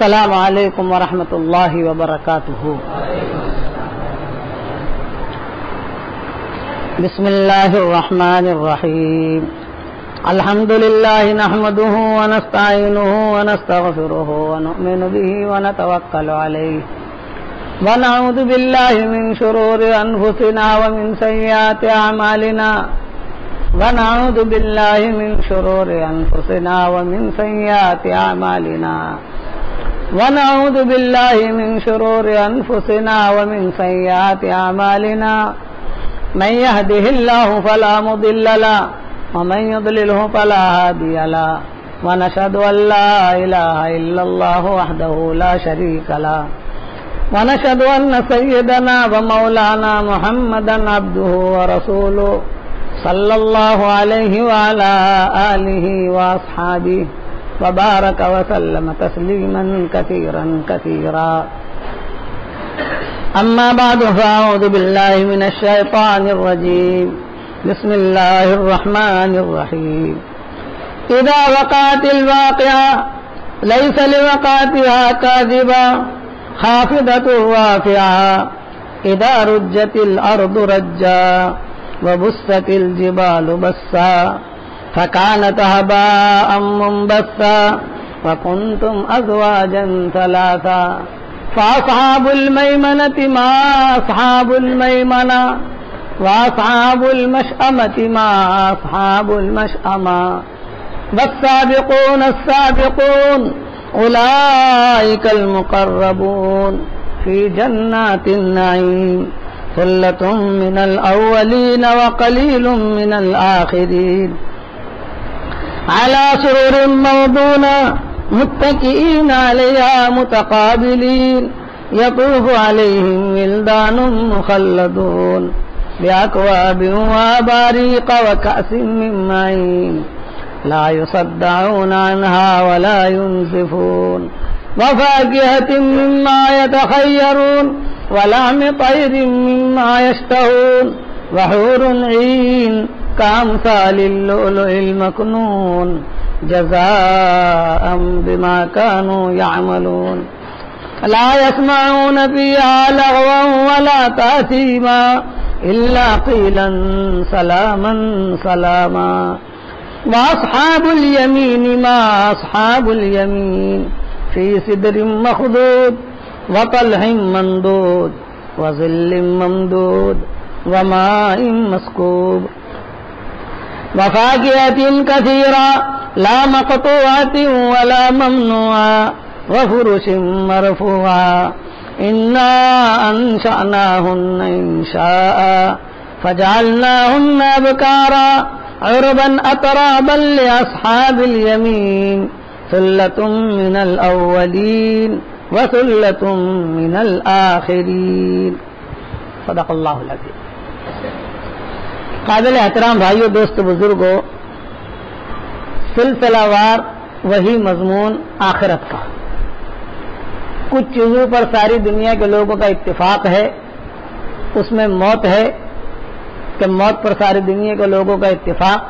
السلام علیکم ورحمۃ اللہ وبرکاتہ. بسم اللہ الرحمن الرحیم. الحمد للہ نحمده ونستعینه ونستغفره ونؤمن به ونتوکل علیہ ونعوذ باللہ من شرور انفسنا ومن سیئات اعمالنا ونعوذ باللہ من شرور انفسنا ومن سیئات اعمالنا ونعوذ باللہ من شرور انفسنا ومن سیئات اعمالنا من يهده الله فلا مضل له ومن يضلله فلا هادي له ونشهد أن لا إله إلا الله وحده لا شريك له ونشهد أن سيدنا ومولانا محمدا عبده ورسوله صلى الله عليه وعلى آله وأصحابه وبارك وسلم تسليما كثيرا كثيرا. أما بعد فأعوذ بالله من الشيطان الرجيم. بسم الله الرحمن الرحيم. إذا وقعت الواقعة ليس لوقعتها كاذبة خافضة رافعة إذا رجت الأرض رجا وبست الجبال بسا فكانت هباء منبثا وكنتم أزواجا ثلاثا فأصحاب الميمنة ما أصحاب الميمنة وأصحاب المشأمة ما أصحاب المشأمة والسابقون السابقون أولئك المقربون في جنات النعيم ثلة من الأولين وقليل من الآخرين على سرر موضونة متكئين عليها متقابلين يطوف عليهم ولدان مخلدون بأكواب وأباريق وكأس من معين لا يصدعون عنها ولا ينزفون وفاكهة مما يتخيرون ولحم طير مما يشتهون وحور عين كأمثال اللؤلؤ المكنون جزاء بما كانوا يعملون لا يسمعون فيها لغوا ولا تأثيما إلا قيلا سلاما سلاما وأصحاب اليمين ما أصحاب اليمين في سدر مخضود وطلح ممدود وظل ممدود وماء مسكوب وفاكهة كثيرة لا مقطوعة ولا ممنوعة وفرش مرفوعة إنا أنشأناهن إنشاء فجعلناهن أبكارا عربا أترابا لأصحاب اليمين ثلة من الأولين وثلة من الآخرين. صدق اللہ العظیم. قابل احترام بھائیو، دوست بزرگوں، سلسلہ وار وہی مضمون آخرت کا. کچھ چیزوں پر ساری دنیا کے لوگوں کا اتفاق ہے، اس میں موت ہے کہ موت پر ساری دنیا کے لوگوں کا اتفاق.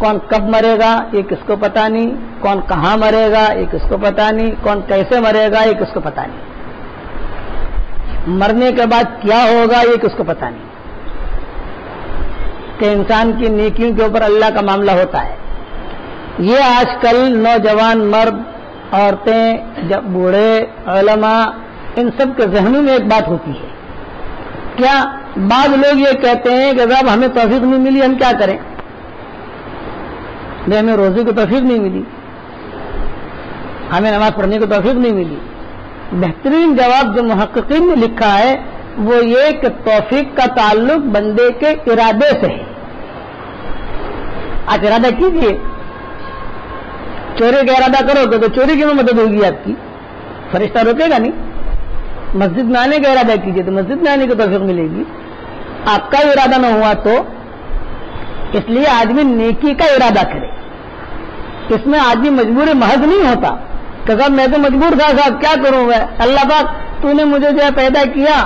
کون کب مرے گا یہ کس کو پتہ نہیں، کون کہاں مرے گا یہ کس کو پتہ نہیں، کون کیسے مرے گا یہ کس کو پتہ نہیں، مرنے کے بعد کیا ہوگا یہ کس کو پتہ نہیں. کہ انسان کی نیکیوں کے اوپر اللہ کا معاملہ ہوتا ہے. یہ آج کل نوجوان مرد، عورتیں، جب بوڑھے، علماء، ان سب کے ذہنوں میں ایک بات ہوتی ہے. کیا بعض لوگ یہ کہتے ہیں کہ جب ہمیں توفیق نہیں ملی ہم کیا کریں؟ ہمیں روزے کو توفیق نہیں ملی، ہمیں نماز پڑھنے کو توفیق نہیں ملی. بہترین جواب جو محققین نے لکھا ہے وہ یہ کہ توفیق کا تعلق بندے کے ارادے سے ہے. آپ ارادہ کیجئے، چوری کا ارادہ کرو گے تو چوری کی میں مدد ہوگی آپ کی، فرشتہ روکے گا نہیں. مسجد میں آنے کا ارادہ کیجئے تو مسجد میں آنے کی توفیق ملے گی. آپ کا ارادہ نہ ہوا تو اس لیے آدمی نیکی کا ارادہ کرے. اس میں آدمی مجبور محض نہیں ہوتا کہ صاحب میں تو مجبور تھا، صاحب کیا کروں میں، اللہ پاک تو نے مجھے جو ہے پیدا کیا،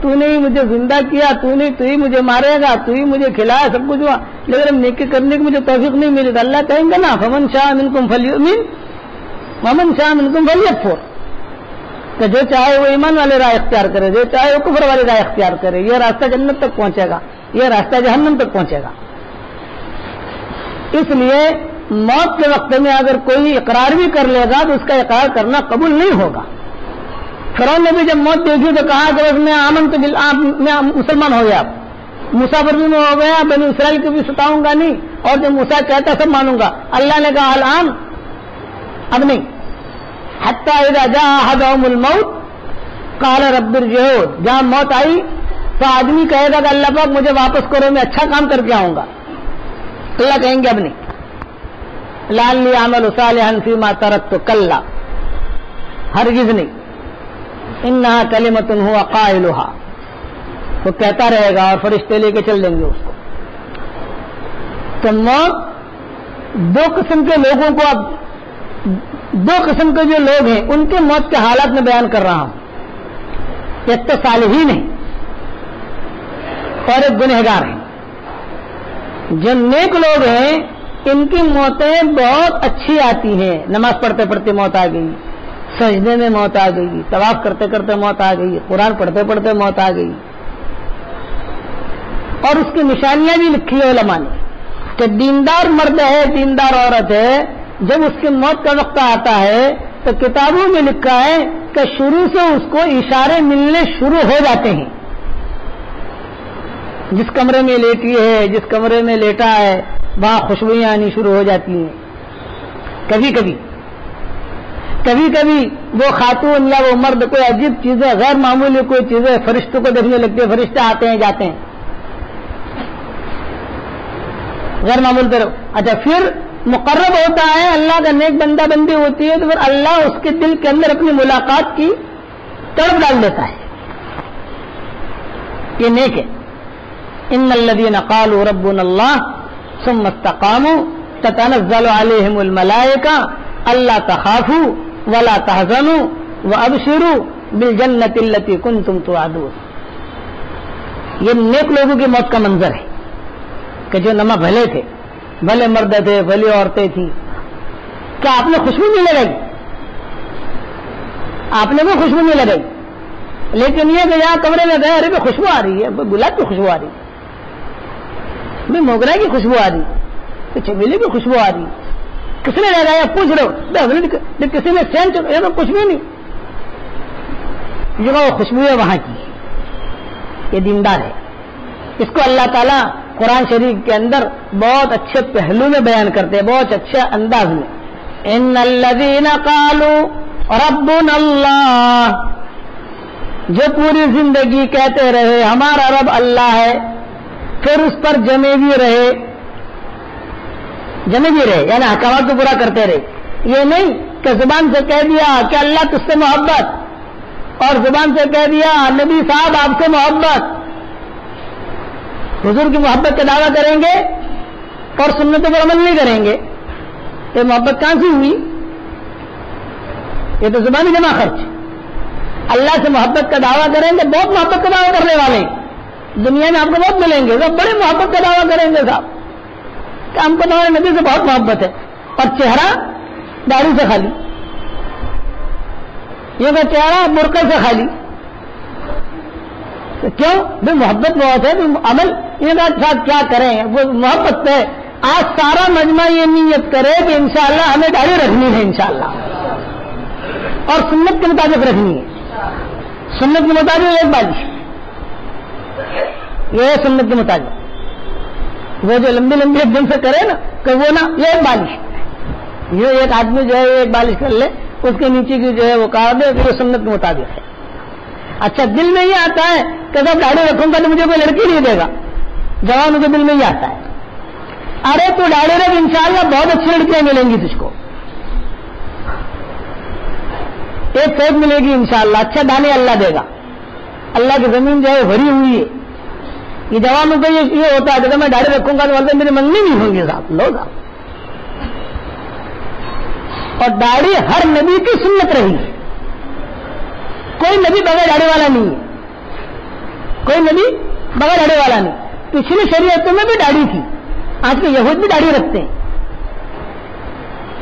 تو نے ہی مجھے زندہ کیا، تو ہی مجھے مارے گا، تو ہی مجھے کھلایا، سب کچھ ہوا، لیکن نیکی کرنے کی مجھے توفیق نہیں ملی. تو اللہ کہیں گے نا فمن شاء منکم فلیؤمن ومن شاء منکم فلیکفر. کہ جو چاہے وہ ایمان والے راہ اختیار کرے، جو چاہے وہ کفر والی راہ اختیار کرے، یہ راستہ جنت تک پہنچے گا، یہ راستہ جہنم تک پہنچے گا۔ اس لیے موت کے وقت میں اگر کوئی اقرار بھی کر لے گا تو اس کا اقرار کرنا قبول نہیں ہوگا۔ فرعون نے بھی جب موت دیکھی تو کہا کہ بس میں مسلمان ہو گیا، موسیٰ پر بھی میں ہو گیا، بنی اسرائیل کو بھی ستاؤں گا نہیں، اور جو موسیٰ کہتا سب مانوں گا۔ اللہ نے کہا الآن، اب نہیں، حتی اذا جاء احدهم الموت قال رب ارجعون، جہاں موت آئی تو آدمی کہے گا کہ اللہ پاک مجھے واپس کرو، میں اچھا کام کر کے آؤں گا۔ اللہ کہیں گے اب نہیں، لعلی اعمل صالحا فیما ترکت، کلا، ہرگز نہیں، انہا کلمۃ هو قائلها، وہ کہتا رہے گا اور فرشتے لے کے چل دیں گے اس کو۔ تو موت دو قسم کے لوگوں کو، اب دو قسم کے جو لوگ ہیں ان کے موت کے حالات میں بیان کر رہا ہوں، ایک تو صالحین ہیں اور ایک گنہگار ہیں۔ جو نیک لوگ ہیں ان کی موتیں بہت اچھی آتی ہیں، نماز پڑھتے پڑھتے موت آ گئی، سجدے میں موت آ گئی، طواف کرتے کرتے موت آ گئی، قرآن پڑھتے پڑھتے موت آ گئی، اور اس کی نشانیاں بھی لکھی ہے علماء نے کہ دیندار مرد ہے، دیندار عورت ہے، جب اس کی موت کا وقت آتا ہے تو کتابوں میں لکھا ہے کہ شروع سے اس کو اشارے ملنے شروع ہو جاتے ہیں، جس کمرے میں لیٹی ہے، جس کمرے میں لیٹا ہے، وہاں خوشبوئیاں آنی شروع ہو جاتی ہیں۔ کبھی کبھی وہ خاتون یا وہ مرد کوئی عجیب چیزیں، غیر معمولی کوئی چیزیں فرشتوں کو دیکھنے لگتے ہیں، فرشتے آتے ہیں جاتے ہیں غیر معمول پر۔ اچھا، پھر مقرب ہوتا ہے، اللہ کا نیک بندہ بندی ہوتی ہے تو پھر اللہ اس کے دل کے اندر اپنی ملاقات کی تڑپ ڈال دیتا ہے، یہ نیک ہے۔ ان الذين قالوا ربنا الله ثم استقاموا تتنزل عليهم الملائكة الا تخافوا ولا تحزنوا وابشروا بالجنة التي كنتم توعدون۔ یہ نیک لوگوں کی موت کا منظر ہے کہ جو نما بھلے تھے، بھلے مرد تھے، بھلی عورتیں تھیں، کیا آپ نے خوشبو نہیں لگائی؟ آپ نے وہ خوشبو نہیں لگائی، لیکن یہ کہ یہاں کمرے میں گئے، ارے خوشبو آ رہی ہے، گلاب کی خوشبو آ رہی ہے، موگرا کی خوشبو آ رہی، چمیلی کی خوشبو آ رہی، کس نے لگایا؟ پوچھ رہے ہو، کسی نے سینٹ کچھ بھی نہیں، جو وہ خوشبو ہے وہاں کی، یہ دیندار ہے۔ اس کو اللہ تعالیٰ قرآن شریف کے اندر بہت اچھے پہلو میں بیان کرتے ہیں، بہت اچھے انداز میں۔ ان الذین قالوا ربنا اللہ، جو پوری زندگی کہتے رہے ہمارا رب اللہ ہے، پھر اس پر جمے بھی رہے، یعنی احکامات کو پورا کرتے رہے۔ یہ نہیں کہ زبان سے کہہ دیا کہ اللہ تجھ سے محبت، اور زبان سے کہہ دیا نبی صاحب آپ سے محبت، حضور کی محبت کا دعویٰ کریں گے اور سنتوں پر عمل نہیں کریں گے تو محبت کہاں سے ہوئی؟ یہ تو زبانی جمع خرچ۔ اللہ سے محبت کا دعویٰ کریں گے، بہت محبت کا دعویٰ کرنے والے دنیا میں آپ کو بہت ملیں گے، وہ بڑی محبت کا دعویٰ کریں گے صاحب کہ ہم کو تمہارے نبی سے بہت محبت ہے، اور چہرہ داڑھی سے خالی، یہ کہ چہرہ برقع سے خالی، کیوں؟ بھائی محبت بہت ہے، عمل یہ بات صاحب کیا کریں، وہ محبت ہے۔ آج سارا مجمع یہ نیت کرے کہ انشاءاللہ ہمیں داڑھی رکھنی ہے انشاءاللہ، اور سنت کے مطابق رکھنی ہے، سنت کے مطابق ایک بالش، یہ ہے سنت کے مطابق۔ وہ جو لمبی لمبی ایک دن سے کرے نا کہ وہ نا، یہ ایک بالش، یہ ایک آدمی جو ہے ایک بالش کر لے، اس کے نیچے کی جو ہے وہ کاٹ دے، وہ سنت کے مطابق ہے۔ اچھا، دل میں یہ آتا ہے کہ جب داڑھی رکھوں گا تو مجھے کوئی لڑکی نہیں دے گا، جوانوں کے دل میں یہ آتا ہے، ارے تو داڑھی رکھ، انشاءاللہ بہت اچھی لڑکیاں ملیں گی تجھ کو، ایک فیض ملے گی انشاءاللہ، اچھا دانے اللہ دے گا، اللہ کی زمین جو ہے بھری ہوئی ہے۔ یہ جوانوں کو یہ ہوتا ہے کہ میں داڑھی رکھوں گا تو والدہ میری منگنی نہیں ہوں گی صاحب، لو صاحب۔ اور داڑھی ہر نبی کی سنت رہی، کوئی نبی بغیر داڑھی والا نہیں ہے، کوئی نبی بغیر داڑھی والا نہیں۔ پچھلی شریعتوں میں بھی داڑھی تھی، آج کے یہود بھی داڑھی رکھتے ہیں،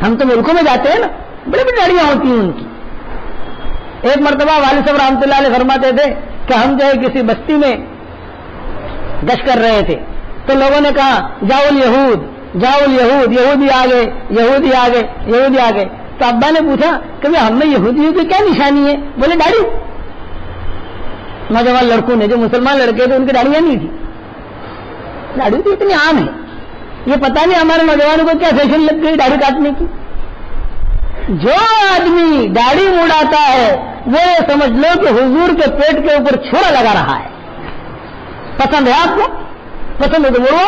ہم تو ملکوں میں جاتے ہیں نا، بڑی بڑی داڑیاں ہوتی ہیں ان کی، ایک مرتبہ والد صاحب رحمۃ اللہ علیہ فرماتے تھے کہ ہم جو ہے کسی بستی میں گشت کر رہے تھے تو لوگوں نے کہا جاؤ الیہود، جاؤ الیہود، یہودی آ گئے، یہودی آ گئے، یہودی آ گئے. تو ابا نے پوچھا کہ ہم میں یہودیوں کی کیا نشانی ہے؟ بولے داڑھی. نوجوان لڑکوں نے، جو مسلمان لڑکے تھے ان کی داڑیاں نہیں تھی. داڑھی تو اتنی عام ہے، یہ پتہ نہیں ہمارے نوجوانوں کو کیا فیشن لگ گئی داڑھی کاٹنے کی. جو آدمی داڑھی مڑاتا ہے وہ یہ سمجھ لو کہ حضور کے پیٹ کے اوپر چھوڑا لگا رہا ہے. پسند ہے آپ کو؟ پسند ہے تو بولو.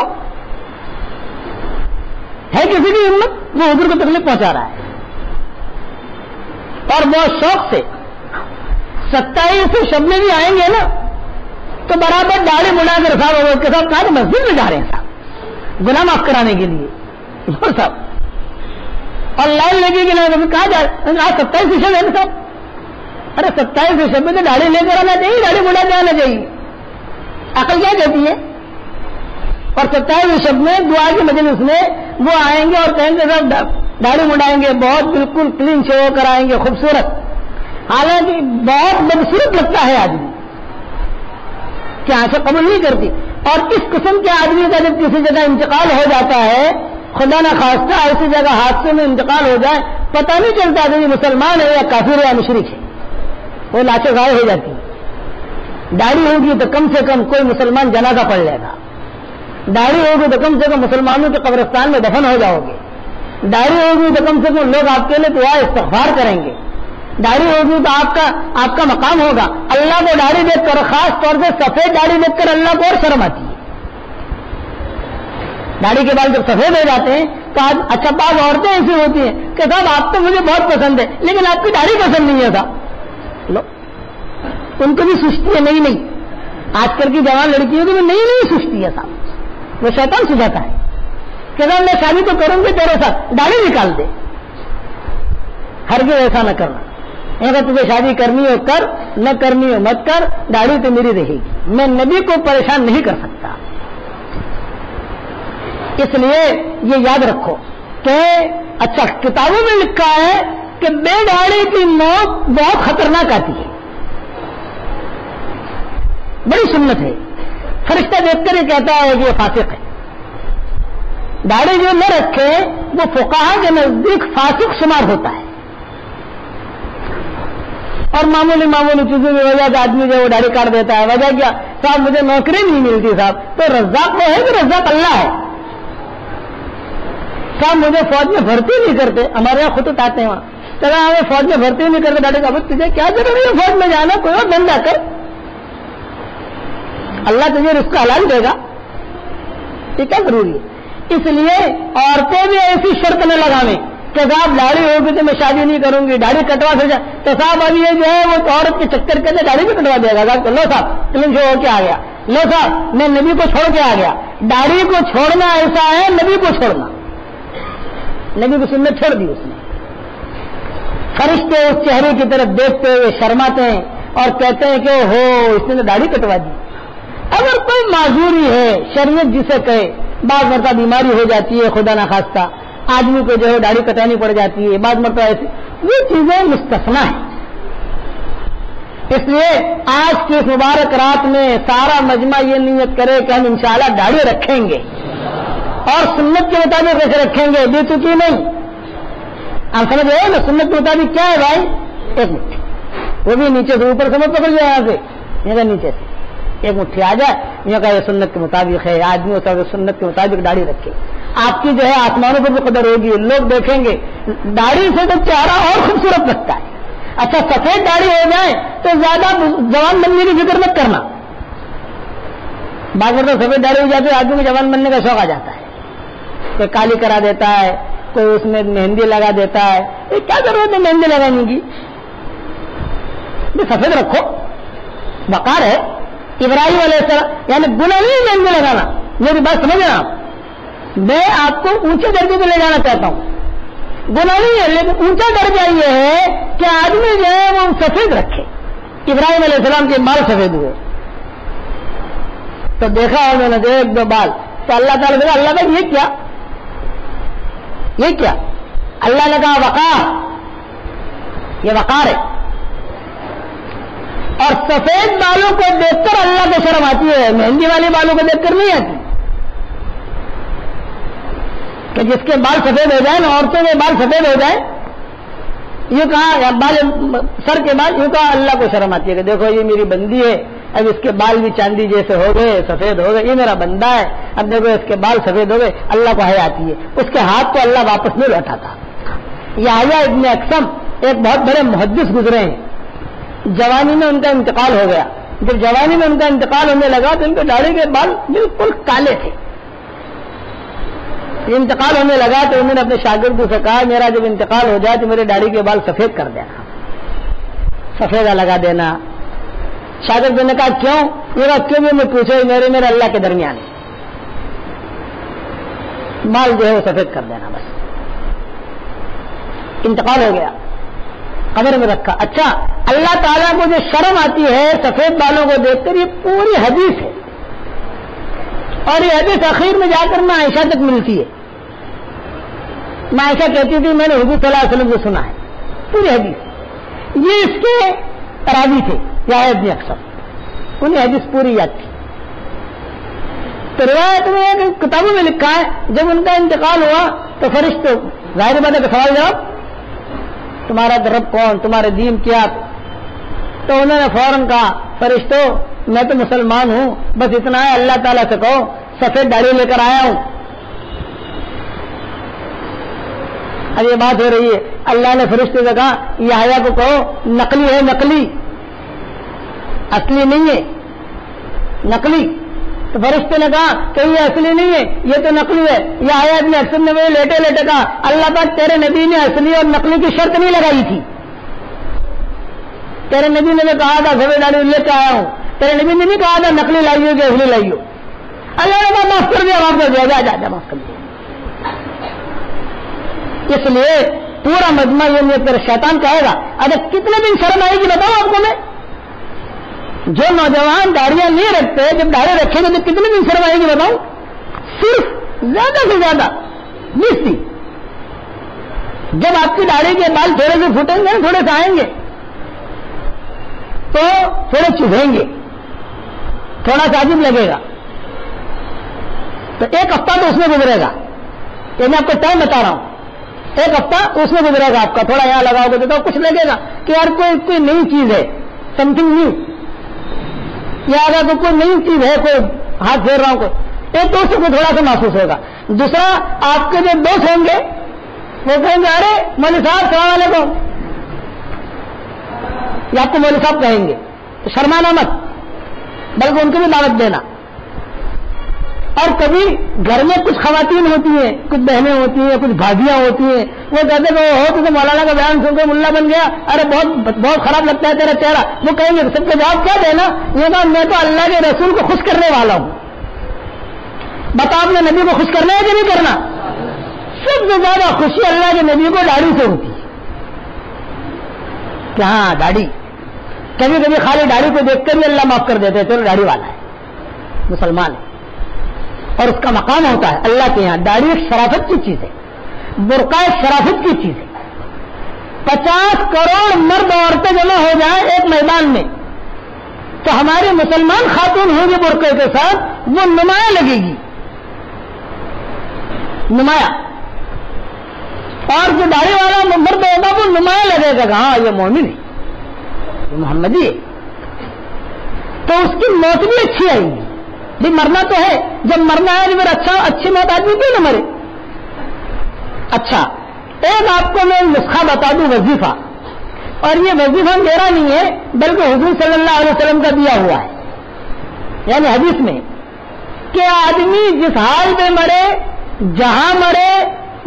ہے کسی کی ہمت؟ وہ حضور کو تکلیف پہنچا رہا ہے. اور بہت شوق سے 27 شب میں بھی آئیں گے نا تو برابر داڑھی مڑا کر صاحب اس کے ساتھ کہا کہ مسجد میں جا رہے ہیں صاحب گناہ معاف کرانے کے لیے صاحب. اور لائن لگے گی نہیں کہا جا رہا 27 شب ہے نا صاحب. ارے 27 شب میں تو داڑھی لے کر آنا چاہیے، داڑھی مڑا کے آنا چاہیے. عقل کیا کہتی ہے؟ اور 27 شب میں دعا کی مجلس میں وہ آئیں گے اور کہیں گے صاحب داڑھی مڑائیں گے، بہت بالکل کلین شیو کرائیں گے، خوبصورت. حالانکہ بہت بدصورت لگتا ہے آدمی کہ آنکھیں قبول نہیں کرتی. اور اس قسم کے آدمی کا جب کسی جگہ انتقال ہو جاتا ہے، خدا نہ خواستہ ایسی جگہ حادثے میں انتقال ہو جائے، پتہ نہیں چلتا کہ یہ مسلمان ہے یا کافر ہے یا مشرک ہے. وہ لاچے غائب ہو جاتی ہے. داڑھی ہوگی تو کم سے کم کوئی مسلمان جنازہ پڑھ لے گا. داڑھی ہوگی تو کم سے کم مسلمانوں کے قبرستان میں دفن ہو جاؤ گے. داڑھی ہوگی تو کم سے کم لوگ آپ کے لیے دعا استغفار کریں گے. داڑھی ہوگی تو آپ کا مقام ہوگا. اللہ کو داڑھی دیکھ کر، خاص طور سے سفید داڑھی دیکھ کر اللہ کو اور شرم آتی ہے. داڑھی کے بال جب سفید ہو جاتے ہیں تو اچھا بعض عورتیں ایسی ہوتی ہیں کہ صاحب آپ تو مجھے بہت پسند ہے لیکن آپ کی داڑھی پسند نہیں ہے صاحب. لو ان کو بھی سستی ہے. نہیں آج کل کی جوان لڑکیوں کی بھی نہیں سستی ہے صاحب. وہ شیطان سجاتا ہے کہ صاحب میں شادی تو کروں گی تیرے ساتھ، داڑھی نکال دے. ہرگز ایسا نہ کرنا. اگر تجھے شادی کرنی ہو کر، نہ کرنی ہو مت کر، داڑھی تو میری رہے گی. میں نبی کو پریشان نہیں کر سکتا. اس لیے یہ یاد رکھو کہ اچھا کتابوں میں لکھا ہے کہ بے داڑھی کی موت بہت خطرناک آتی ہے. بڑی سنت ہے. فرشتہ دیکھ کر یہ کہتا ہے کہ یہ فاسق ہے. داڑھی جو نہ رکھے وہ فقہا کے نزدیک فاسق شمار ہوتا ہے. اور معمولی چیزوں کی وجہ سے آدمی جو وہ داڑھی کاٹ دیتا ہے. وجہ کیا؟ صاحب مجھے نوکری نہیں ملتی صاحب. تو رزاق وہ ہے کہ رزاق اللہ ہے. صاحب مجھے فوج میں بھرتی نہیں کرتے. ہمارے یہاں خود آتے ہیں وہاں تو ہمیں فوج میں بھرتی نہیں کرتے. داڑھی کا تجھے کیا ضروری ہے فوج میں جانا؟ کوئی اور بندہ کر، اللہ تجھے رزق حلال دے گا. یہ کیا ضروری ہے؟ اس لیے عورتیں بھی ایسی شرط نہ لگاویں کہ صاحب داڑھی ہوگی تو میں شادی نہیں کروں گی، داڑھی کٹوا سے جائے تو صاحب ابھی یہ جو ہے وہ عورت کے چکر کے لیے داڑھی بھی کٹوا دے گا. لو صاحب کلین شو ہو کے آ گیا. لو صاحب میں نبی کو چھوڑ کے آ گیا. داڑھی کو چھوڑنا ایسا ہے نبی کو چھوڑنا. نبی کو سنت چھوڑ دی اس نے. فرشتے اس چہرے کی طرف دیکھتے ہوئے شرماتے ہیں اور کہتے ہیں کہ ہو اس نے داڑھی کٹوا دی. اگر کوئی معذوری ہے شریعت جسے کہے، بعض مرتبہ بیماری ہو جاتی ہے خدا نخواستہ، آدمی کو جو ہے داڑھی کٹانی پڑ جاتی ہے، بعض مرتبہ ایسی یہ چیزیں مستثنا ہیں. اس لیے آج کی اس مبارک رات میں سارا مجمع یہ نیت کرے کہ ہم انشاءاللہ داڑھی رکھیں گے اور سنت کے مطابق ایسے رکھیں گے، بے چکی نہیں. آپ سمجھ رہے نا سنت کے مطابق کیا ہے بھائی؟ ایک مٹھی، وہ بھی نیچے سے اوپر سمجھ پکڑ جائے، یہاں سے یہ نیچے سے ایک مٹھی آ جائے. یہ کہا یہ سنت کے مطابق ہے. آدمی ہوتا ہے سنت کے مطابق داڑھی رکھے. آپ کی جو ہے آسمانوں پر بھی قدر ہوگی، لوگ دیکھیں گے. داڑھی سے تو چہرہ اور خوبصورت لگتا ہے. اچھا سفید داڑھی ہو جائے تو زیادہ جوان بننے کی فکر مت کرنا. بعض مرتبہ سفید داڑھی ہو جاتی ہے آدمی کو جوان بننے کا شوق آ جاتا ہے. کوئی کالی کرا دیتا ہے، کوئی اس میں مہندی لگا دیتا ہے. یہ کیا ضرورت ہے مہندی لگانے کی؟ سفید رکھو، وقار ہے. ابراہیم علیہ السلام یعنی گناہ نہیں مہندی لگانا. میری بات سمجھنا آپ، میں آپ کو اونچے درجے پہ لے جانا چاہتا ہوں. گناہ نہیں ہے لیکن اونچا درجہ یہ ہے کہ آدمی جو ہے وہ سفید رکھے. ابراہیم علیہ السلام کے بال سفید ہوئے تو دیکھا اور میں نے ایک دو بال تو اللہ تعالیٰ نے کہا اللہ بھائی یہ کیا؟ اللہ نے کہا وقار، یہ وقار ہے. اور سفید بالوں کو دیکھ کر اللہ کو شرم آتی ہے، مہندی والے بالوں کو دیکھ کر نہیں آتی کہ جس کے بال سفید ہو جائیں نا، عورتوں کے بال سفید ہو جائیں، یوں کہا بال سر کے بال، یوں کہا اللہ کو شرم آتی ہے کہ دیکھو یہ میری بندی ہے، اب اس کے بال بھی چاندی جیسے ہو گئے، سفید ہو گئے، یہ میرا بندہ ہے، اب دیکھو اس کے بال سفید ہو گئے، اللہ کو حیا آتی ہے، اس کے ہاتھ کو اللہ واپس نہیں لوٹاتا۔ یحییٰ ابن اقسم ایک بہت بڑے محدث گزرے ہیں، جوانی میں ان کا انتقال ہو گیا، جب جوانی میں ان کا انتقال ہونے لگا تو ان کے داڑھی کے بال بالکل کالے تھے، انتقال ہونے لگا تو انہوں نے اپنے شاگردوں سے کہا میرا جب انتقال ہو جائے تو میرے داڑھی کے بال سفید کر دینا، سفیدہ لگا دینا۔ شاگرد نے کہا کیوں؟ میرا کیوں بھی میں پوچھو، میرے اللہ کے درمیان ہے، بال جو ہے وہ سفید کر دینا بس۔ انتقال ہو گیا، قبر میں رکھا۔ اچھا، اللہ تعالیٰ کو جو شرم آتی ہے سفید بالوں کو دیکھ کر، یہ پوری حدیث ہے، اور یہ حدیث اخیر میں جا کر میں عائشہ تک ملتی ہے۔ میں عائشہ کہتی تھی میں نے حضور صلی اللہ علیہ وسلم کو سنا ہے، پوری حدیث۔ یہ اس کے راوی تھے یحییٰ ابن اقسم، انہیں حدیث پوری یاد تھی۔ تو روایت میں کتابوں میں لکھا ہے جب ان کا انتقال ہوا تو فرشتے، ظاہر بات ہے کہ سوال جواب، تمہارا رب کون، تمہارے دین کیا؟ تو انہوں نے فوراً کہا فرشتوں میں تو مسلمان ہوں، بس اتنا ہے اللہ تعالیٰ سے کہو سفید داڑھی لے کر آیا ہوں۔ اب یہ بات ہو رہی ہے، اللہ نے فرشتے سے کہا یحییٰ کو کہو نقلی ہے، نقلی، اصلی نہیں ہے، نقلی۔ تو فرشتے نے کہا کہ یہ اصلی نہیں ہے، یہ تو نقلی ہے۔ یحییٰ ابن اقسم نے وہی لیٹے لیٹے کہا اللہ پاک تیرے نبی نے اصلی اور نقلی کی شرط نہیں لگائی تھی، تیرے نبی نے کہا تھا سفید داڑھی لے کے آیا ہوں، تیرے نبی نے نہیں کہا تھا نقلی لائیو کہ اصلی لائیو۔ اللہ نے کہا معاف کر دیا، معاف کر دیا، جا معاف کر دیا۔ اس لیے پورا مجمع یہ نیت کر، شیطان کہے گا اگر کتنے دن شرم آئے گی بتاؤ آپ کو میں؟ جو نوجوان داڑیاں نہیں رکھتے جب داڑھی رکھیں گے تو کتنے دن شرم آئے گی بتاؤ؟ صرف زیادہ سے زیادہ 20 دن۔ جب آپ کی داڑھی کے بال تھوڑے سے پھوٹیں گے، تھوڑے سے آئیں گے تو تھوڑے چبھیں گے، تھوڑا سا عجیب لگے گا، تو ایک ہفتہ تو اس میں گزرے گا، یہ میں آپ کو ٹائم بتا رہا ہوں، ایک ہفتہ اس میں گزرے گا آپ کا، تھوڑا یہاں لگاؤ گے تو کچھ لگے گا کہ یار کوئی نئی چیز ہے، سم تھنگ نیو، یا اگر کوئی نئی چیز ہے، کوئی ہاتھ پھیر رہا ہوں کوئی، ایک دوست کو تھوڑا سا محسوس ہوگا۔ دوسرا آپ کے جو دوست ہوں گے وہ کہیں گے ارے مولوی صاحب السلام علیکم، یا آپ کو مولوی صاحب کہیں گے، تو شرمانا مت، بلکہ ان کو بھی دعوت دینا۔ اور کبھی گھر میں کچھ خواتین ہوتی ہیں، کچھ بہنیں ہوتی ہیں، کچھ بھابیاں ہوتی ہیں، وہ کہتے ہیں ہو تو مولانا کا بیان سن کے ملا بن گیا، ارے بہت خراب لگتا ہے تیرا چہرہ، وہ کہیں گے سب کا جواب کیا دینا؟ یہ بات میں تو اللہ کے رسول کو خوش کرنے والا ہوں۔ بتاؤ اپنے نبی کو خوش کرنا ہے کہ نہیں کرنا؟ سب سے زیادہ خوشی اللہ کے نبی کو داڑھی سے ہوتی ہے کہ ہاں داڑھی، کبھی کبھی خالی داڑھی کو دیکھ کر ہی اللہ معاف کر دیتے ہیں، چلو داڑھی والا ہے، مسلمان ہے، اور اس کا مقام ہوتا ہے اللہ کے یہاں۔ داڑھی ایک شرافت کی چیز ہے، برقع ایک شرافت کی چیز ہے۔ 50 کروڑ مرد عورتیں جمع ہو جائیں ایک میدان میں تو ہماری مسلمان خاتون ہوں گی برقعے کے ساتھ، وہ نمایاں لگے گی، نمایاں، اور جو داڑھی والا مرد ہوگا وہ نمایاں لگے گا، ہاں یہ مومن ہے، یہ محمدی ہے، تو اس کی موت بھی اچھی آئے گی۔ بھی مرنا تو ہے، جب مرنا ہے تو پھر اچھی موت آدمی کیوں نہ مرے؟ اچھا، ایک آپ کو میں نسخہ بتا دوں وظیفہ، اور یہ وظیفہ میرا نہیں ہے بلکہ حضور صلی اللہ علیہ وسلم کا دیا ہوا ہے، یعنی حدیث میں، کہ آدمی جس حال میں مرے، جہاں مرے،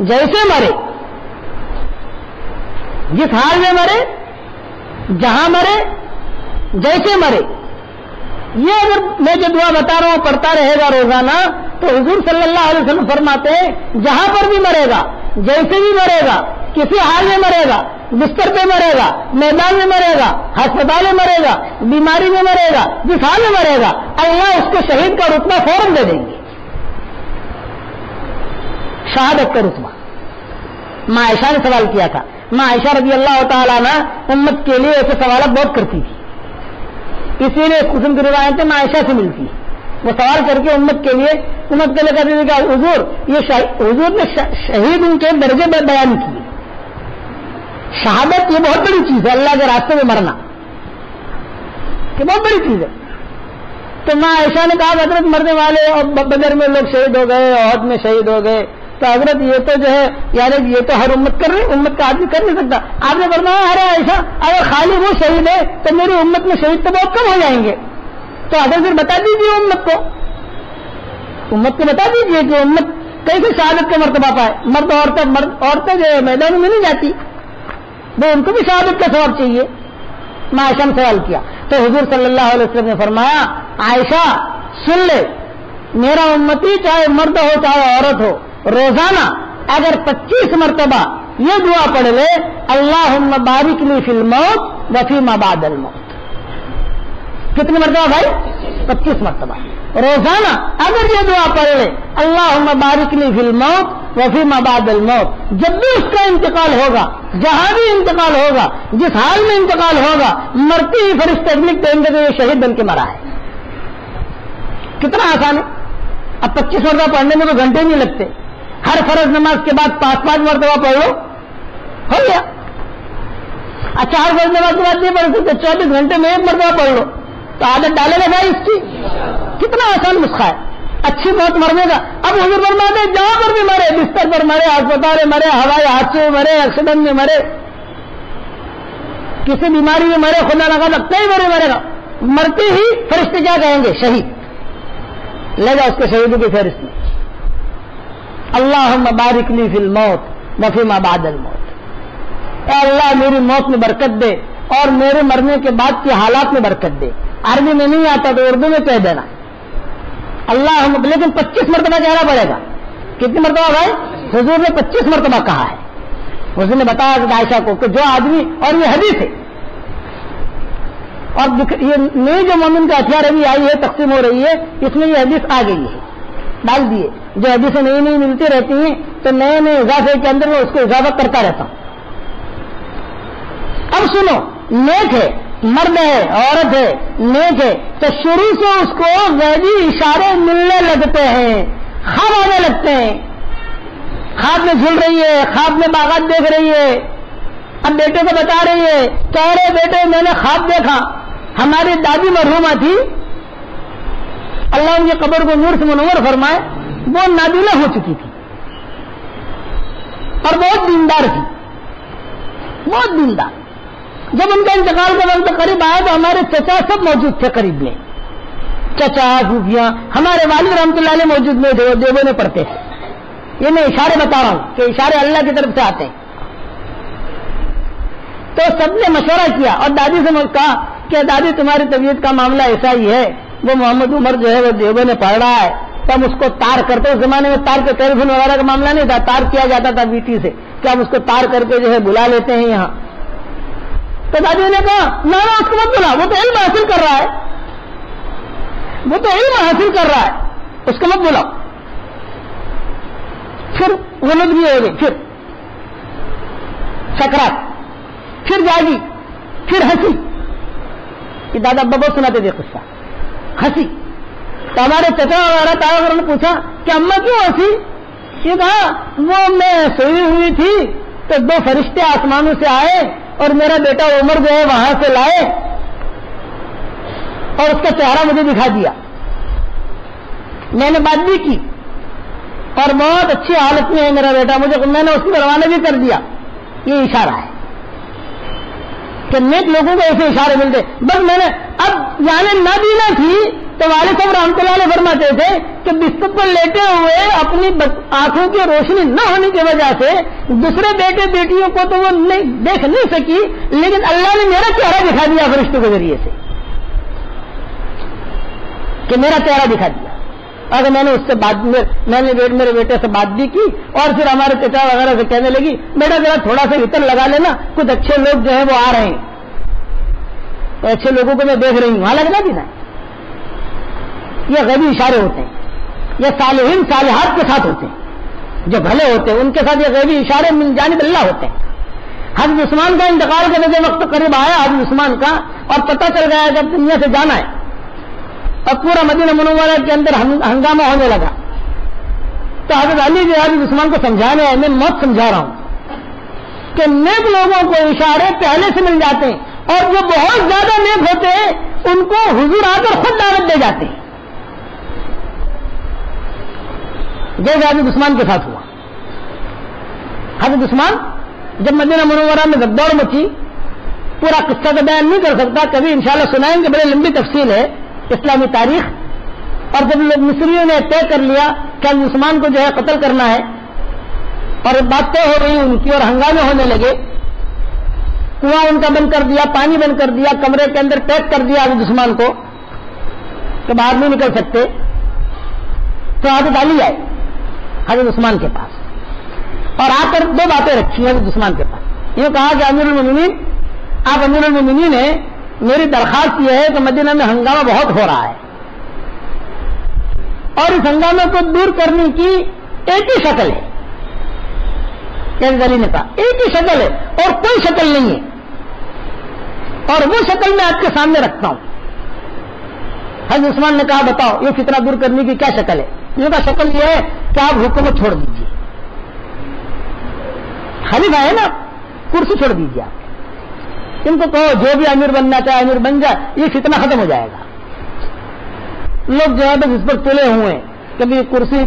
جیسے مرے، جس حال میں مرے، جہاں مرے، جیسے مرے، یہ اگر میں جو دعا بتا رہا ہوں پڑھتا رہے گا روزانہ تو حضور صلی اللہ علیہ وسلم فرماتے ہیں جہاں پر بھی مرے گا، جیسے بھی مرے گا، کسی حال میں مرے گا، بستر پہ مرے گا، میدان میں مرے گا، ہسپتال میں مرے گا، بیماری میں مرے گا، جس حال میں مرے گا، اللہ اس کو شہید کا رتبہ فوراً دے دیں گے، شہادت کا رتبہ۔ ماں عائشہ نے سوال کیا تھا، ماں عائشہ رضی اللہ تعالیٰ عنہ امت کے لیے ایسے سوالات بہت کرتی تھی، اسی لیے اس قسم کی روایتیں عائشہ سے ملتی ہیں. وہ سوال کر کے امت کے لیے کہتے تھے کہ حضور حضور نے شہید ان کے درجے بیان کیے. شہادت یہ بہت بڑی چیز ہے, اللہ کے راستے میں مرنا یہ بہت بڑی چیز ہے. تو ماں عائشہ نے کہا حضرت مرنے والے اور بدر میں لوگ شہید ہو گئے, عہد میں شہید ہو گئے, تو حضرت یہ تو جو ہے یعنی یہ تو ہر امت کر رہی, امت کا آدمی کر نہیں سکتا. آپ نے فرمایا ارے عائشہ اگر خالی وہ شہید ہے تو میری امت میں شہید تو بہت کم ہو جائیں گے. تو حضرت پھر بتا دیجیے امت کو بتا دیجیے کہ امت کیسے شہادت کا مرتبہ پائے. عورتیں جو ہے میدان میں نہیں جاتی, وہ ان کو بھی شہادت کا ثواب چاہیے. میں عائشہ نے سوال کیا تو حضور صلی اللہ علیہ وسلم نے فرمایا عائشہ سن لے, میرا امتی چاہے مرد ہو چاہے عورت ہو, روزانہ اگر 25 مرتبہ یہ دعا پڑھ لے اللہم بارک لی فی الموت وفی ما بعد الموت. کتنی مرتبہ بھائی؟ 25 مرتبہ روزانہ اگر یہ دعا پڑھ لے اللہم بارک لی فی الموت وفی ما بعد الموت. جب بھی اس کا انتقال ہوگا, جہاں بھی انتقال ہوگا, جس حال میں انتقال ہوگا, مرتے ہی فرشتے لکھ دیں گے کہ یہ شہید بن کے مرا ہے. کتنا آسان ہے. اب 25 مرتبہ پڑھنے میں تو گھنٹے نہیں لگتے. ہر فرض نماز کے بعد 5 مرتبہ پڑھ لو, ہو گیا. اچھا ہر فرض نماز کے بعد نہیں پڑھ سکتے, 24 گھنٹے میں 1 مرتبہ پڑھ لو, تو عادت ڈالے گا بھائی اس کی. کتنا آسان نسخہ ہے, اچھی موت مرنے کا. اب حضور فرماتے ہیں جہاں پر بھی مرے, بستر پر مرے, ہسپتال میں مرے, ہوائی حادثے میں مرے, ایکسیڈنٹ میں مرے, کسی بیماری میں مرے, خدا نہ خاصا کئی مرے گا, مرتے ہی فرشتے کیا کہیں گے؟ شہید. لے جا اس کے شہیدوں کی فہرست میں. اللہم بارک لی فی الموت وفی ما بعد الموت. اے اللہ میری موت میں برکت دے اور میرے مرنے کے بعد کے حالات میں برکت دے. عربی میں نہیں آتا تو اردو میں کہہ دینا اللہم, لیکن 25 مرتبہ کہنا پڑے گا. کتنی مرتبہ بھائی؟ حضور نے 25 مرتبہ کہا ہے. حضور نے بتایا کہ عائشہ کو کہ جو آدمی, اور یہ حدیث ہے, اور یہ نئی جو مومن کا ہتھیار ابھی آئی ہے, تقسیم ہو رہی ہے, اس میں یہ حدیث آ گئی ہے, ڈال دیے. جو حدیثیں نئی ملتی رہتی ہیں تو نئے اضافے کے اندر میں اس کو اضافہ کرتا رہتا ہوں. اب سنو, نیک ہے, مرد ہے, عورت ہے, نیک ہے, تو شروع سے اس کو غیبی اشارے ملنے لگتے ہیں, خواب آنے لگتے ہیں. خواب میں جھل رہی ہے, خواب میں باغات دیکھ رہی ہے. اب بیٹے کو بتا رہی ہے, کہہ رہے بیٹے میں نے خواب دیکھا, ہماری دادی مرحومہ تھی, اللہ ان کی قبر کو نور سے منور فرمائے, وہ نابینا ہو چکی تھی اور بہت دیندار تھی, بہت دیندار. جب ان کا انتقال کا وقت قریب آیا تو ہمارے چچا سب موجود تھے قریب میں, چچا پھوپھیاں, ہمارے والد رحمۃ اللہ علیہ موجود میں تھے, وہ دیوبند میں پڑھتے تھے. یہ میں اشارے بتا رہا ہوں کہ اشارے اللہ کی طرف سے آتے ہیں. تو سب نے مشورہ کیا اور دادی سے کہا کہ دادی تمہاری طبیعت کا معاملہ ایسا ہی ہے, وہ محمد عمر جو ہے وہ دیوبند میں پڑھ رہا ہے, تو ہم اس کو تار کرتے. اس زمانے میں تار کے ٹیلی فون وغیرہ کا معاملہ نہیں تھا, تار کیا جاتا تھا بیٹی سے, کہ ہم اس کو تار کر کے جو ہے بلا لیتے ہیں یہاں. تو دادی نے کہا نہ اس کو مت بلا, وہ تو علم حاصل کر رہا ہے, وہ تو علم حاصل کر رہا ہے, اس کو مت بلاؤ. پھر غلط بھی ہو گئی, پھر سکرات, پھر جاگی, پھر ہنسی. یہ دادا ابا بہت سناتے تھے قصہ, ہنسی. تو ہمارے چچا وغیرہ تایا وغیرہ نے پوچھا کہ اماں کیوں ہنسی؟ یہ کہا وہ میں سوئی ہوئی تھی تو 2 فرشتے آسمانوں سے آئے اور میرا بیٹا عمر جو ہے وہاں سے لائے اور اس کا چہرہ مجھے دکھا دیا. میں نے بات بھی کی اور بہت اچھی حالت میں ہے میرا بیٹا, میں نے اس کو روانہ بھی کر دیا. یہ اشارہ ہے کہ نیک لوگوں کو ایسے اشارے ملتے. بس میں نے اب یعنی نہ دینا تھی تو والد صاحب رحمۃ اللہ علیہ فرماتے تھے کہ بستر پر لیٹے ہوئے اپنی آنکھوں کی روشنی نہ ہونے کی وجہ سے دوسرے بیٹے بیٹیوں کو تو وہ دیکھ نہیں سکی, لیکن اللہ نے میرا چہرہ دکھا دیا فرشتوں کے ذریعے سے, کہ میرا چہرہ دکھا دیا. اگر میں نے اس سے بات, میں نے میرے بیٹے سے بات بھی کی اور پھر ہمارے چچا وغیرہ سے کہنے لگی بیٹا ذرا تھوڑا سا عطر لگا لینا, کچھ اچھے لوگ جو ہیں وہ آ رہے ہیں, تو اچھے لوگوں کو میں دیکھ رہی ہوں, وہاں لگنا بھی نہ. یہ غیبی اشارے ہوتے ہیں, یہ صالحین صالحات کے ساتھ ہوتے ہیں, جو بھلے ہوتے ہیں ان کے ساتھ یہ غیبی اشارے من جانب اللہ ہوتے ہیں. حضرت عثمان کا انتقال کرنے کے وقت قریب آیا حضرت عثمان کا، اور پتہ چل گیا کہ دنیا سے جانا ہے، اور پورا مدینہ منورہ کے اندر ہنگامہ ہونے لگا. تو حضرت علی جو حضرت عثمان کو سمجھانے آئے، میں موت سمجھا رہا ہوں کہ نیک لوگوں کو اشارے پہلے سے مل جاتے ہیں، اور جو بہت زیادہ نیک ہوتے ہیں ان کو حضور آ کر خود دعوت دے جاتے ہیں، جیسے حضرت عثمان کے ساتھ ہوا. حضرت عثمان جب مدینہ منورہ میں دوڑ مچی، پورا قصہ تو بیان نہیں کر سکتا، کبھی انشاءاللہ سنائیں گے، بڑی لمبی تفصیل ہے اسلامی تاریخ. اور جب لوگ مصریوں نے طے کر لیا کہ حضرت عثمان کو جو ہے قتل کرنا ہے، اور بات طے ہو رہی ان کی اور ہنگامے ہونے لگے، کنواں ان کا بند کر دیا، پانی بند کر دیا، کمرے کے اندر پیک کر دیا حضرت عثمان کو کہ باہر نہیں نکل سکتے. تو حضرت علی آئے حضرت عثمان کے پاس اور آ کر دو باتیں رکھی حضرت عثمان کے پاس. یہ کہا کہ امیر المومنین، آپ امیر المومنین ہیں، میری درخواست یہ ہے کہ مدینہ میں ہنگامہ بہت ہو رہا ہے، اور اس ہنگامے کو دور کرنے کی ایک ہی شکل ہے. علی نے کہا ایک ہی شکل ہے اور کوئی شکل نہیں ہے، اور وہ شکل میں آپ کے سامنے رکھتا ہوں. حضرت عثمان نے کہا بتاؤ یہ فتنہ دور کرنے کی کیا شکل ہے؟ یہ کا شکل یہ ہے کہ آپ حکومت چھوڑ دیجیے، خلیفہ ہے نا، کرسی چھوڑ دیجیے. آپ ان کو کہو جو بھی امیر بننا چاہے امیر بن جائے، یہ فتنہ ختم ہو جائے گا. لوگ جو ہے بس اس پر تلے ہوئے ہیں کہ بھی کرسی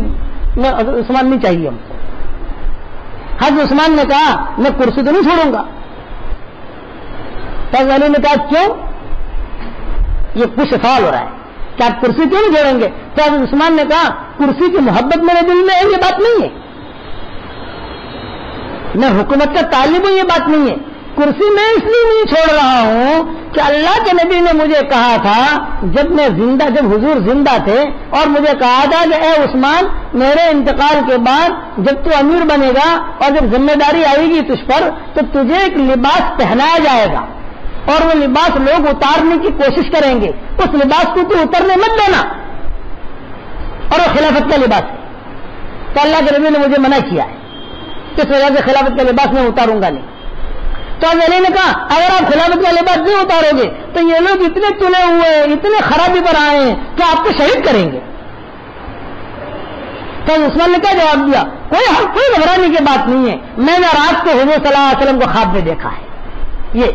میں عثمان نہیں چاہیے ہم کو. حضرت عثمان نے کہا میں کرسی تو نہیں چھوڑوں گا. حضرت علی نے کہا کیوں؟ یہ کچھ سوال ہو رہا ہے کہ آپ کرسی کیوں نہیں چھوڑیں گے؟ تو حضرت عثمان نے کہا کرسی کی محبت میرے دل میں ہے، یہ بات نہیں ہے. میں حکومت کا طالب ہوں، یہ بات نہیں ہے. کرسی میں اس لیے نہیں چھوڑ رہا ہوں کہ اللہ کے نبی نے مجھے کہا تھا جب حضور زندہ تھے، اور مجھے کہا تھا کہ اے عثمان میرے انتقال کے بعد جب تو امیر بنے گا اور جب ذمہ داری آئے گی تجھ پر، تو تجھے ایک لباس پہنایا جائے گا، اور وہ لباس لوگ اتارنے کی کوشش کریں گے، اس لباس کو تو اترنے مت دینا، اور وہ خلافت کا لباس ہے. تو اللہ کے نبی نے مجھے منع کیا ہے، اس وجہ سے خلافت کا لباس میں اتاروں گا نہیں. تو علی نے کہا اگر آپ خلافت کا لباس نہیں اتارو گے تو یہ لوگ اتنے تلے ہوئے اتنے خرابی پر آئے ہیں کہ آپ کو شہید کریں گے. تو عثمان نے کیا جواب دیا؟ کوئی گھبرانے کی بات نہیں ہے، میں نے رات کو حضور صلی اللہ علیہ وسلم کو خواب میں دیکھا ہے، یہ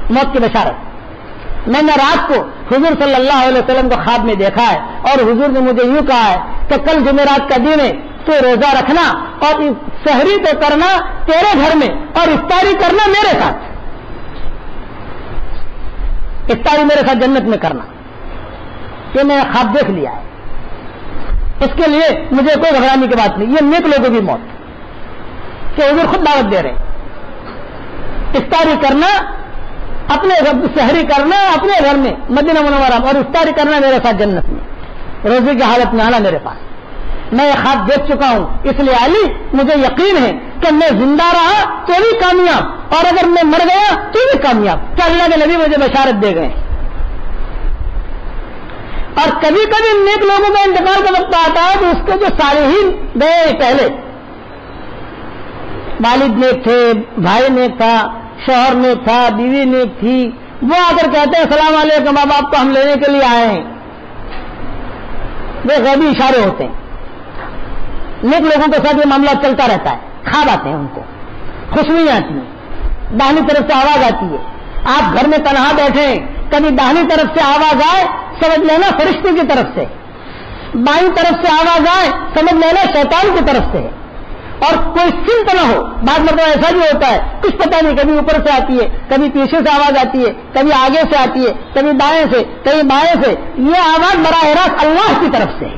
موت کی بشارت. میں نے رات کو حضور صلی اللہ علیہ وسلم کو خواب میں دیکھا ہے، اور حضور نے مجھے یوں کہا ہے کہ کل جمعرات کا دن ہے، تو روزہ رکھنا اور سحری تو کرنا تیرے گھر میں، اور افطاری کرنا میرے ساتھ. افطاری میرے ساتھ جنت میں کرنا، یہ میں نے خواب دیکھ لیا ہے. اس کے لیے مجھے کوئی گھبرانے کی بات نہیں. یہ نیک لوگوں کی موت کہ حضور خود دعوت دے رہے ہیں. افطاری کرنا اپنے سحری کرنا اپنے گھر میں مدینہ منورہ، اور افطاری کرنا میرے ساتھ جنت میں، روزے کی حالت میں آنا میرے پاس. میں یہ خواب دیکھ چکا ہوں، اس لیے علی مجھے یقین ہے کہ میں زندہ رہا تو بھی کامیاب، اور اگر میں مر گیا تو بھی کامیاب، کہ اللہ کے نبی مجھے بشارت دے گئے. اور کبھی کبھی نیک لوگوں کا انتقال کا وقت آتا ہے تو اس کے جو صالحین گئے پہلے، والد نیک تھے، بھائی نیک تھا، شوہر نیک تھا، بیوی نیک تھی، وہ آ کر کہتے ہیں السلام علیکم، ماں باپ کو ہم لینے کے لیے آئے ہیں. وہ غیبی اشارے ہوتے ہیں. نیک لوگوں کے ساتھ یہ معاملہ چلتا رہتا ہے. خواب آتے ہیں، ان کو خوشبوئیں آتی ہیں، داہنی طرف سے آواز آتی ہے. آپ گھر میں تنہا بیٹھے ہیں، کبھی داہنی طرف سے آواز آئے سمجھ لینا فرشتے کی طرف سے، بائیں طرف سے آواز آئے سمجھ لینا شیطان کی طرف سے. اور کوئی سمت نہ ہو، بعض مرتبہ ایسا بھی ہوتا ہے کچھ پتہ نہیں، کبھی اوپر سے آتی ہے، کبھی پیچھے سے آواز آتی ہے، کبھی آگے سے آتی ہے، کبھی دائیں سے، کبھی بائیں سے. یہ آواز براہ راست اللہ کی طرف سے ہے.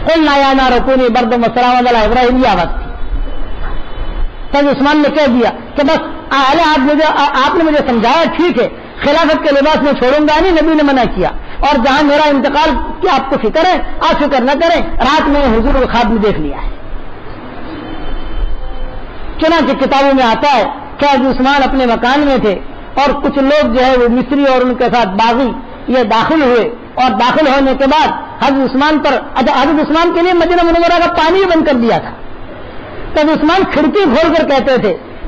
قلنا یا نار کونی بردا وسلاما علی ابراہیم، یہ آواز تھی. سید عثمان نے کہہ دیا کہ بس آپ نے مجھے سمجھایا، ٹھیک ہے، خلافت کے لباس میں چھوڑوں گا نہیں، نبی نے منع کیا، اور جہاں میرا انتقال کی آپ کو فکر ہے آپ فکر نہ کریں، رات میں حضور کو خواب میں دیکھ لیا ہے. چنانچہ کتابوں میں آتا ہے کہ حضرت عثمان اپنے مکان میں تھے، اور کچھ لوگ جو ہے وہ مصری اور ان کے ساتھ باغی یہ داخل ہوئے، اور داخل ہونے کے بعد حضرت عثمان پر، حضرت عثمان کے لیے مدینہ منورہ کا پانی بند کر دیا تھا. تو حضرت عثمان کھڑکی کھول کر کہتے تھے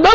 2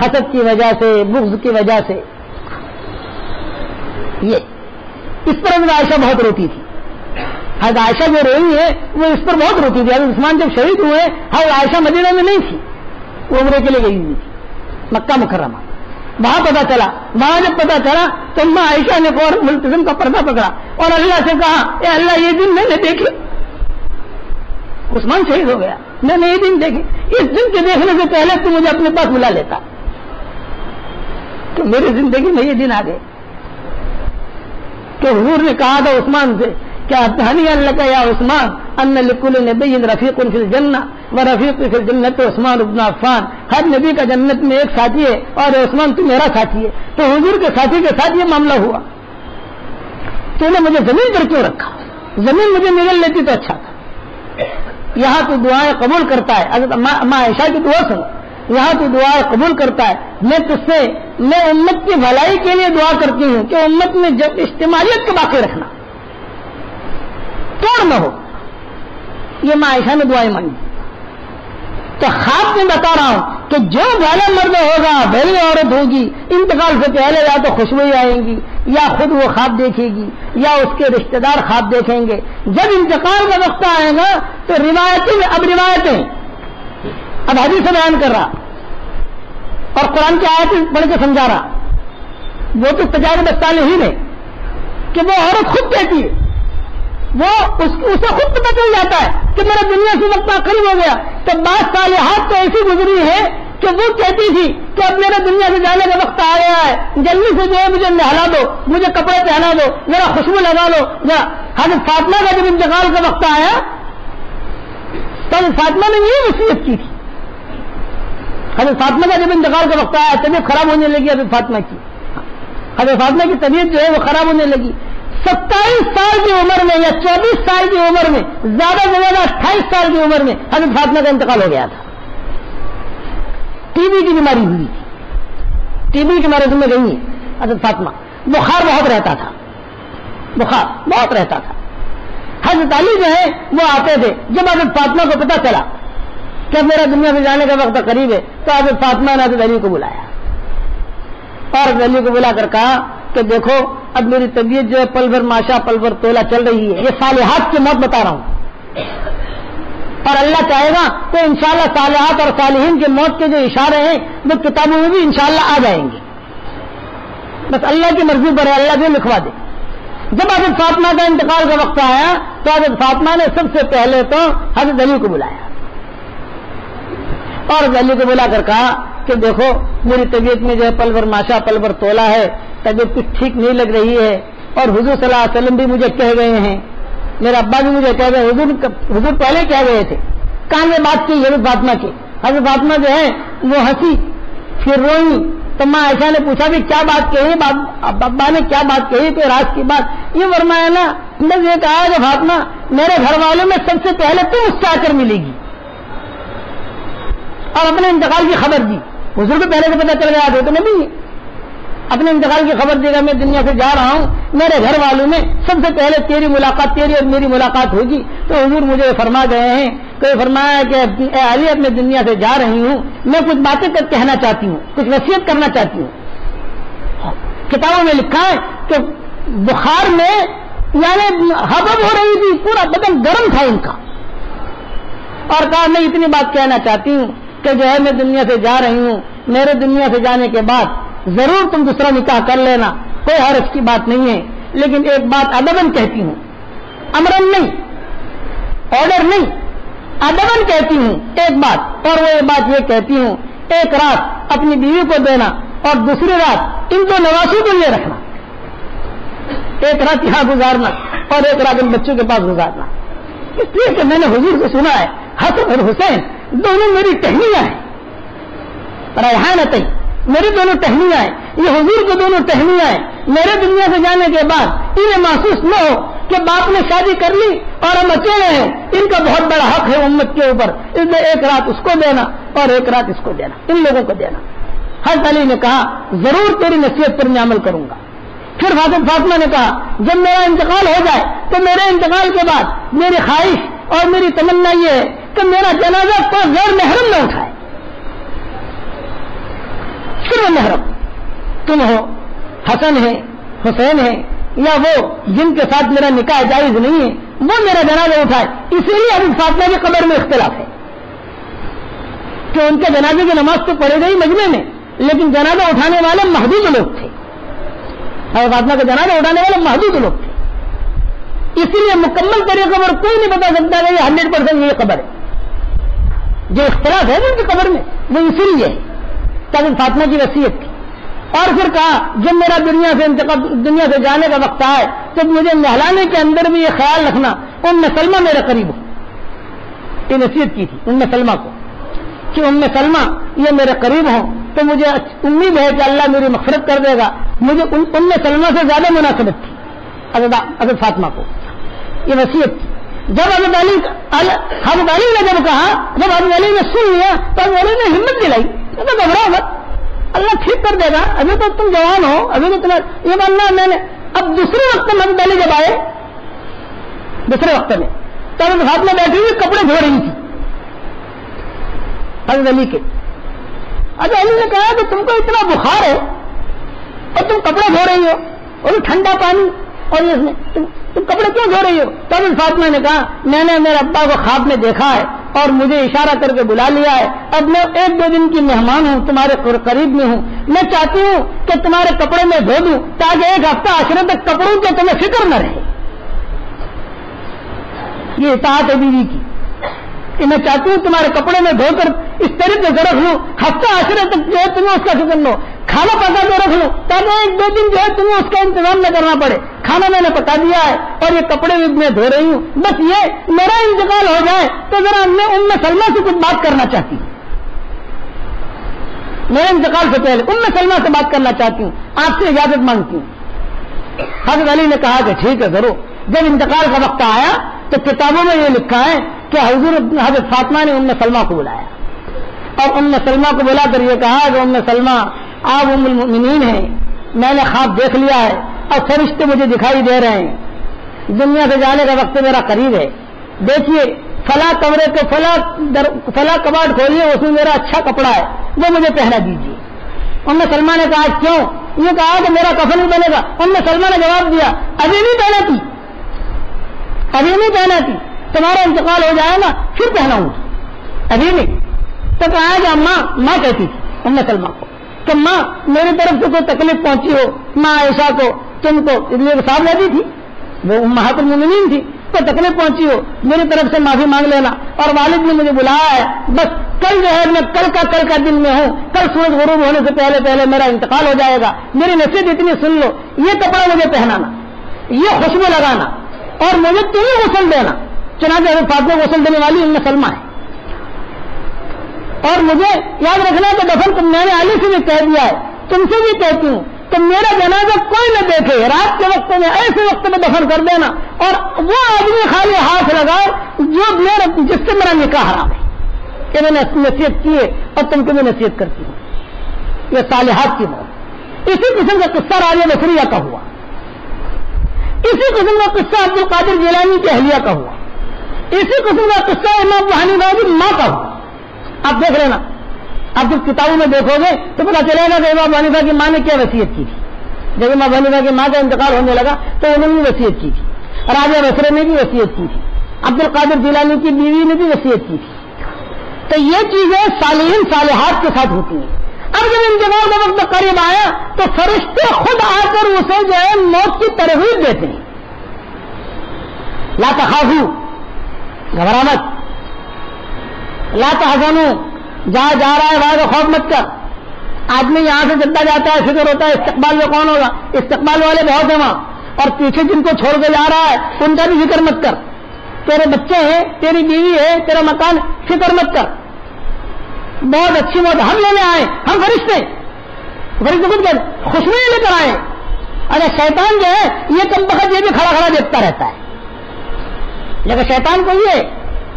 حسد کی وجہ سے، بغض کی وجہ سے. یہ اس پر حضرت عائشہ بہت روتی تھی. حضرت عائشہ جو روئی ہے وہ اس پر بہت روتی تھی. حضرت عثمان جب شہید ہوئے حضرت عائشہ مدینہ میں نہیں تھی، وہ عمرے کے لیے گئی ہوئی تھی مکہ مکرمہ. وہاں پتا چلا، وہاں جب پتا چلا تو اماں عائشہ نے فوراً ملتزم کا پردہ پکڑا اور اللہ سے کہا اے اللہ یہ دن میں نے دیکھے، عثمان شہید ہو گیا، میں نے یہ دن دیکھے، اس دن کے دیکھنے سے پہلے تو مجھے اپنے پاس بلا لیتا تو میری زندگی میں یہ دن آ گئے. کہ حضور نے کہا تھا عثمان سے کیا ہنیئا لک یا عثمان ان لکل نبی رفیق فی الجنہ ورفیق فی الجنۃ عثمان بن عفان. ہر نبی کا جنت میں ایک ساتھی ہے اور عثمان تو میرا ساتھی ہے. تو حضور کے ساتھی کے ساتھ یہ معاملہ ہوا. تو نے مجھے زمین پر کیوں رکھا؟ زمین مجھے مل لیتی تو اچھا تھا. یہاں تو دعائیں قبول کرتا ہے. حضرت اماں عائشہ کی دعا سنو، یہاں تو دعائیں قبول کرتا ہے. میں تجھ سے میں امت کی بھلائی کے لیے دعا کرتی ہوں کہ امت میں جب اجتماعیت کو باقی رکھنا، توڑ نہ ہو. یہ ماں عائشہ نے دعائیں مانگی. تو خواب میں بتا رہا ہوں کہ جو بھلا مرد ہوگا بھلی عورت ہوگی، انتقال سے پہلے یا تو خوشبوئی آئیں گی یا خود وہ خواب دیکھے گی یا اس کے رشتہ دار خواب دیکھیں گے. جب انتقال کا وقت آئے گا تو روایتیں اب حدیث سے بیان کر رہا اور قرآن کی آیت پڑھ کے سمجھا رہا. وہ تو تجارت الصالحین ہے کہ وہ عورت خود کہتی ہے، وہ اسے خود پتہ چل جاتا ہے کہ میرا دنیا سے وقت قریب ہو گیا. تو بعض صالحات تو ایسی گزری ہے کہ وہ کہتی تھی کہ اب میرا دنیا سے جانے کا وقت آ گیا ہے، جلدی سے جو ہے مجھے نہلا دو، مجھے کپڑے پہنا دو، میرا خوشبو لگا دو. حضرت فاطمہ کا جب انتقال کا وقت آیا تو حضرت فاطمہ نے یہ وصیت کی تھی. حضرت فاطمہ کا جب انتقال کا وقت آیا طبیعت خراب ہونے لگی. حضرت فاطمہ کی طبیعت جو ہے وہ خراب ہونے لگی. 27 سال کی عمر میں یا 24 سال کی عمر میں، زیادہ سے زیادہ 28 سال کی عمر میں حضرت فاطمہ کا انتقال ہو گیا تھا. ٹی بی کی بیماری ہوئی تھی، ٹی بی کی مرض میں گئی ہے حضرت فاطمہ. بخار بہت رہتا تھا، بخار بہت رہتا تھا. حضرت علی جو ہے وہ آتے تھے. جب حضرت فاطمہ کو پتا چلا کہ میرا دنیا سے جانے کا وقت قریب ہے تو حضرت فاطمہ نے حضرت علی کو بلایا اور حضرت علی کو بلا کر کہا کہ دیکھو اب میری طبیعت جو ہے پل بھر ماشا پل بھر تولا چل رہی ہے. یہ صالحات کی موت بتا رہا ہوں اور اللہ چاہے گا تو انشاءاللہ صالحات اور صالحین کی موت کے جو اشارے ہیں وہ کتابوں میں بھی انشاءاللہ آ جائیں گے. بس اللہ کی مرضی پر ہے، اللہ بھی لکھوا دے. جب حضرت فاطمہ کا انتقال کا وقت آیا تو حضرت فاطمہ نے سب سے پہلے تو حضرت علی کو بلایا اور حضرت علی کو بلا کر کہا کہ دیکھو میری طبیعت میں جو ہے پل بھر ماشا پل بھر تولا ہے، طبیعت کچھ ٹھیک نہیں لگ رہی ہے اور حضور صلی اللہ علیہ وسلم بھی مجھے کہہ گئے ہیں، میرے ابا بھی مجھے کہہ گئے. حضور پہلے کہہ گئے تھے. کہاں یہ بات کی حضرت فاطمہ کی. حضرت فاطمہ جو ہے وہ ہنسی پھر روئی. تو ماں عائشہ نے پوچھا بھی کیا بات کہی، ابا نے کیا بات کہی، کوئی راز کی بات. یہ فرمایا نا بس یہ کہا کہ فاطمہ میرے گھر والوں میں سب سے پہلے تم اس سے آ کر ملے گی اور اپنے انتقال کی خبر دی. حضور کو پہلے سے پتا چل گیا تھا تو نبی اپنے انتقال کی خبر دے گا میں دنیا سے جا رہا ہوں، میرے گھر والوں میں سب سے پہلے تیری ملاقات، تیری اور میری ملاقات ہوگی. تو حضور مجھے فرما گئے ہیں، کوئی فرمایا کہ اے علی اب میں دنیا سے جا رہی ہوں، میں کچھ باتیں کہنا چاہتی ہوں، کچھ وصیت کرنا چاہتی ہوں. کتابوں میں لکھا ہے کہ بخار میں یعنی حبب ہو رہی تھی، پورا بدن گرم تھا ان کا اور کہا میں اتنی بات کہنا چاہتی ہوں کہ جو ہے میں دنیا سے جا رہی ہوں، میرے دنیا سے جانے کے بعد ضرور تم دوسرا نکاح کر لینا، کوئی حرج کی بات نہیں ہے، لیکن ایک بات ادبن کہتی ہوں، امرن نہیں، آرڈر نہیں، ادبن کہتی ہوں ایک بات. اور وہ بات یہ کہتی ہوں ایک رات اپنی بیوی کو دینا اور دوسری رات ان کو نواسوں کو یہ رکھنا، ایک رات یہاں گزارنا اور ایک رات ان بچوں کے پاس گزارنا. اس لیے کہ میں نے حضور کو سنا ہے حسن اور حسین دونوں میری ٹہنیاں ہیں، ریحانتیں میری دونوں ٹہنیاں ہیں، یہ حضور کو دونوں ٹہنیاں ہیں. میرے دنیا سے جانے کے بعد انہیں محسوس نہ ہو کہ باپ نے شادی کر لی اور ہم اکیلے ہیں، ان کا بہت بڑا حق ہے امت کے اوپر، اس لیے ایک رات اس کو دینا اور ایک رات اس کو دینا، ان لوگوں کو دینا. حضرت علی نے کہا ضرور تیری نصیحت پر میں عمل کروں گا. پھر حضرت فاطمہ نے کہا جب میرا انتقال ہو جائے تو میرے انتقال کے بعد میری خواہش اور میری تمنا یہ ہے کہ میرا جنازہ کوئی غیر محرم نہ اٹھائے. پھر وہ محرم تم ہو، حسن ہے، حسین ہے، یا وہ جن کے ساتھ میرا نکاح جائز نہیں ہے وہ میرا جنازہ اٹھائے. اسی لیے حضرت فاطمہ کی قبر میں اختلاف ہے کہ ان کے جنازے کی نماز تو پڑھے گئی مجمع میں، لیکن جنازہ اٹھانے والے محدود لوگ تھے. حضرت فاطمہ کا جنازہ اٹھانے والے محدود لوگ تھے. اسی لیے مکمل طریقے پر کوئی نہیں بتا سکتا کہ یہ 100% یہ قبر ہے. جو اختلاف ہے ان کی قبر میں وہ اسی لیے ہے تاکہ فاطمہ کی وصیت تھی. اور پھر کہا جب میرا دنیا سے جانے کا وقت آئے تو مجھے نہلانے کے اندر بھی یہ خیال رکھنا ام سلمہ میرے قریب ہو. یہ نصیحت کی تھی ام سلمہ کو کہ ام سلمہ یہ میرے قریب ہوں تو مجھے امید ہے کہ اللہ میری مغفرت کر دے گا. مجھے ام سلمہ سے زیادہ مناسبت تھی حضرت فاطمہ کو، یہ وصیت تھی. جب حضرت علی نے جب کہا، جب حضرت علی نے سن لیا تو حضرت علی نے ہمت دلائی، گھبراؤ مت، اللہ ٹھیک کر دے گا، ابھی تو تم جوان ہو، ابھی تو تمہیں یہ ماننا میں نے. اب دوسرے وقت میں حضرت علی جب آئے دوسرے وقت میں تو حضرت فاطمہ بیٹھی ہوئی کپڑے دھو رہی تھی حضرت علی کے. حضرت علی نے کہا کہ تم کو اتنا بخار ہے اور تم کپڑے دھو رہی ہو اور ٹھنڈا پانی اور اس میں تم کپڑے کیوں دھو رہی ہو؟ تب فاطمہ نے کہا میں نے میرے ابا کو خواب میں دیکھا ہے اور مجھے اشارہ کر کے بلا لیا ہے. اب میں 1-2 دن کی مہمان ہوں، تمہارے قریب میں ہوں، میں چاہتی ہوں کہ تمہارے کپڑے میں دھو دوں تاکہ 1 ہفتہ آخرت تک کپڑوں کی تمہیں فکر نہ رہے. یہ اطاعت ہے بیوی کی کہ میں چاہتی ہوں تمہارے کپڑے میں دھو کر اس طریقے سے رکھ لوں ہفتہ آخرت تک جو ہے تمہیں اس کا فکر لو. کھانا پکا کے رکھ لوں تاکہ 1-2 دن جو ہے تمہیں اس کا انتظام نہ کرنا پڑے. کھانا میں نے پکا دیا ہے اور یہ کپڑے بھی میں دھو رہی ہوں، بس یہ میرا انتقال ہو جائے تو ذرا میں ام سلمہ سے کچھ بات کرنا چاہتی ہوں. میرے انتقال سے پہلے ام سلمہ سے بات کرنا چاہتی ہوں، آپ سے اجازت مانگتی ہوں. حضرت علی نے کہا کہ ٹھیک ہے ضرور. جب انتقال کا وقت آیا تو کتابوں میں یہ لکھا ہے کہ حضرت فاطمہ نے ام سلمہ کو بلایا اور ام سلمہ کو بلا کر یہ کہا کہ ام سلمہ آپ ام المؤمنین ہیں، میں نے خواب دیکھ لیا ہے اور فرشتے مجھے دکھائی دے رہے ہیں، دنیا سے جانے کا وقت میرا قریب ہے. دیکھیے فلاں کمرے کے فلاں کباڑ کھولیے، اس میں میرا اچھا کپڑا ہے وہ مجھے پہنا دیجیے. ام سلمہ نے کہا کیوں؟ یہ کہا کہ میرا کفن بھی بنے گا. ام سلمہ نے جواب دیا ابھی نہیں پہنا تھی، تمہارا انتقال ہو جائے گا پھر پہناؤں گی، ابھی نہیں. تو کہا کہ ماں کہتی تھی ام سلمہ کو کہ ماں میری طرف سے کوئی تکلیف پہنچی ہو، ماں عائشہ کو تم کو یہ صاحب لگی تھی، وہ امہات المومنین تھی، کوئی تکلیف پہنچی ہو میری طرف سے معافی مانگ لینا. اور والد نے مجھے بلایا ہے، بس کل جو ہے میں کل کا دن میں ہوں، کل سورج غروب ہونے سے پہلے میرا انتقال ہو جائے گا. میری نصیحت اتنی سن لو، یہ کپڑا مجھے پہنانا، یہ خوشبو لگانا اور مجھے تمہیں غسل دینا. چنانچہ حضرت فاطمہ غسل دینے والی ام سلمہ ہے. اور مجھے یاد رکھنا کہ دفن میں نے علی سے بھی کہہ دیا ہے، تم سے بھی کہتی ہوں کہ میرا جنازہ کوئی نہ دیکھے، رات کے وقت میں ایسے وقت میں دفن کر دینا اور وہ آدمی خالی ہاتھ لگائے جو جس سے میرا نکاح حرام ہے. کہ میں نے نصیحت کی ہے اور تم کو بھی نصیحت کرتی ہوں. یہ صالحات کی موت. اسی قسم کا قصہ راجہ بصریہ کا ہوا، اسی قسم کا قصہ عبد القادر جیلانی کی اہلیہ کا ہوا، اسی قسم کا قصہ امام ابو حنیفہ کی ماں کا ہوا. آپ دیکھ لینا، آپ جب کتابوں میں دیکھو گے تو پتا چلے گا کہ امام ابو حنیفہ کی ماں نے کیا وصیت کی تھی. جب امام ابو حنیفہ کی ماں کا انتقال ہونے لگا تو انہوں نے وصیت کی تھی، راجہ بصری نے بھی وصیت کی تھی، عبد القادر جیلانی کی بیوی نے بھی وصیت کی تھی. تو یہ چیزیں صالحین صالحات کے ساتھ ہوتی ہیں. اب جب انتقال کا وقت قریب آیا تو فرشتے خود آ کر اسے جو ہے موت کی ترغیب دیتے ہیں. لا تخافوا، گھبرا مت، لا تحزنوا، جہاں جا رہا ہے وہاں کا خوف مت کر. آدمی یہاں سے چلتا جاتا ہے، فکر ہوتا ہے استقبال میں کون ہوگا، استقبال والے بہت ہیں وہاں، اور پیچھے جن کو چھوڑ کے جا رہا ہے ان کا بھی فکر مت کر. تیرے بچے ہیں، تیری بیوی ہے، تیرا مکان، فکر مت کر. بہت اچھی موت ہم لینے آئے، ہم فرشتے خود کر خوشبو لے کر آئے. اگر شیطان جو ہے یہ کم بخت یہ بھی کھڑا کھڑا دیکھتا رہتا ہے، لیکن شیطان کو یہ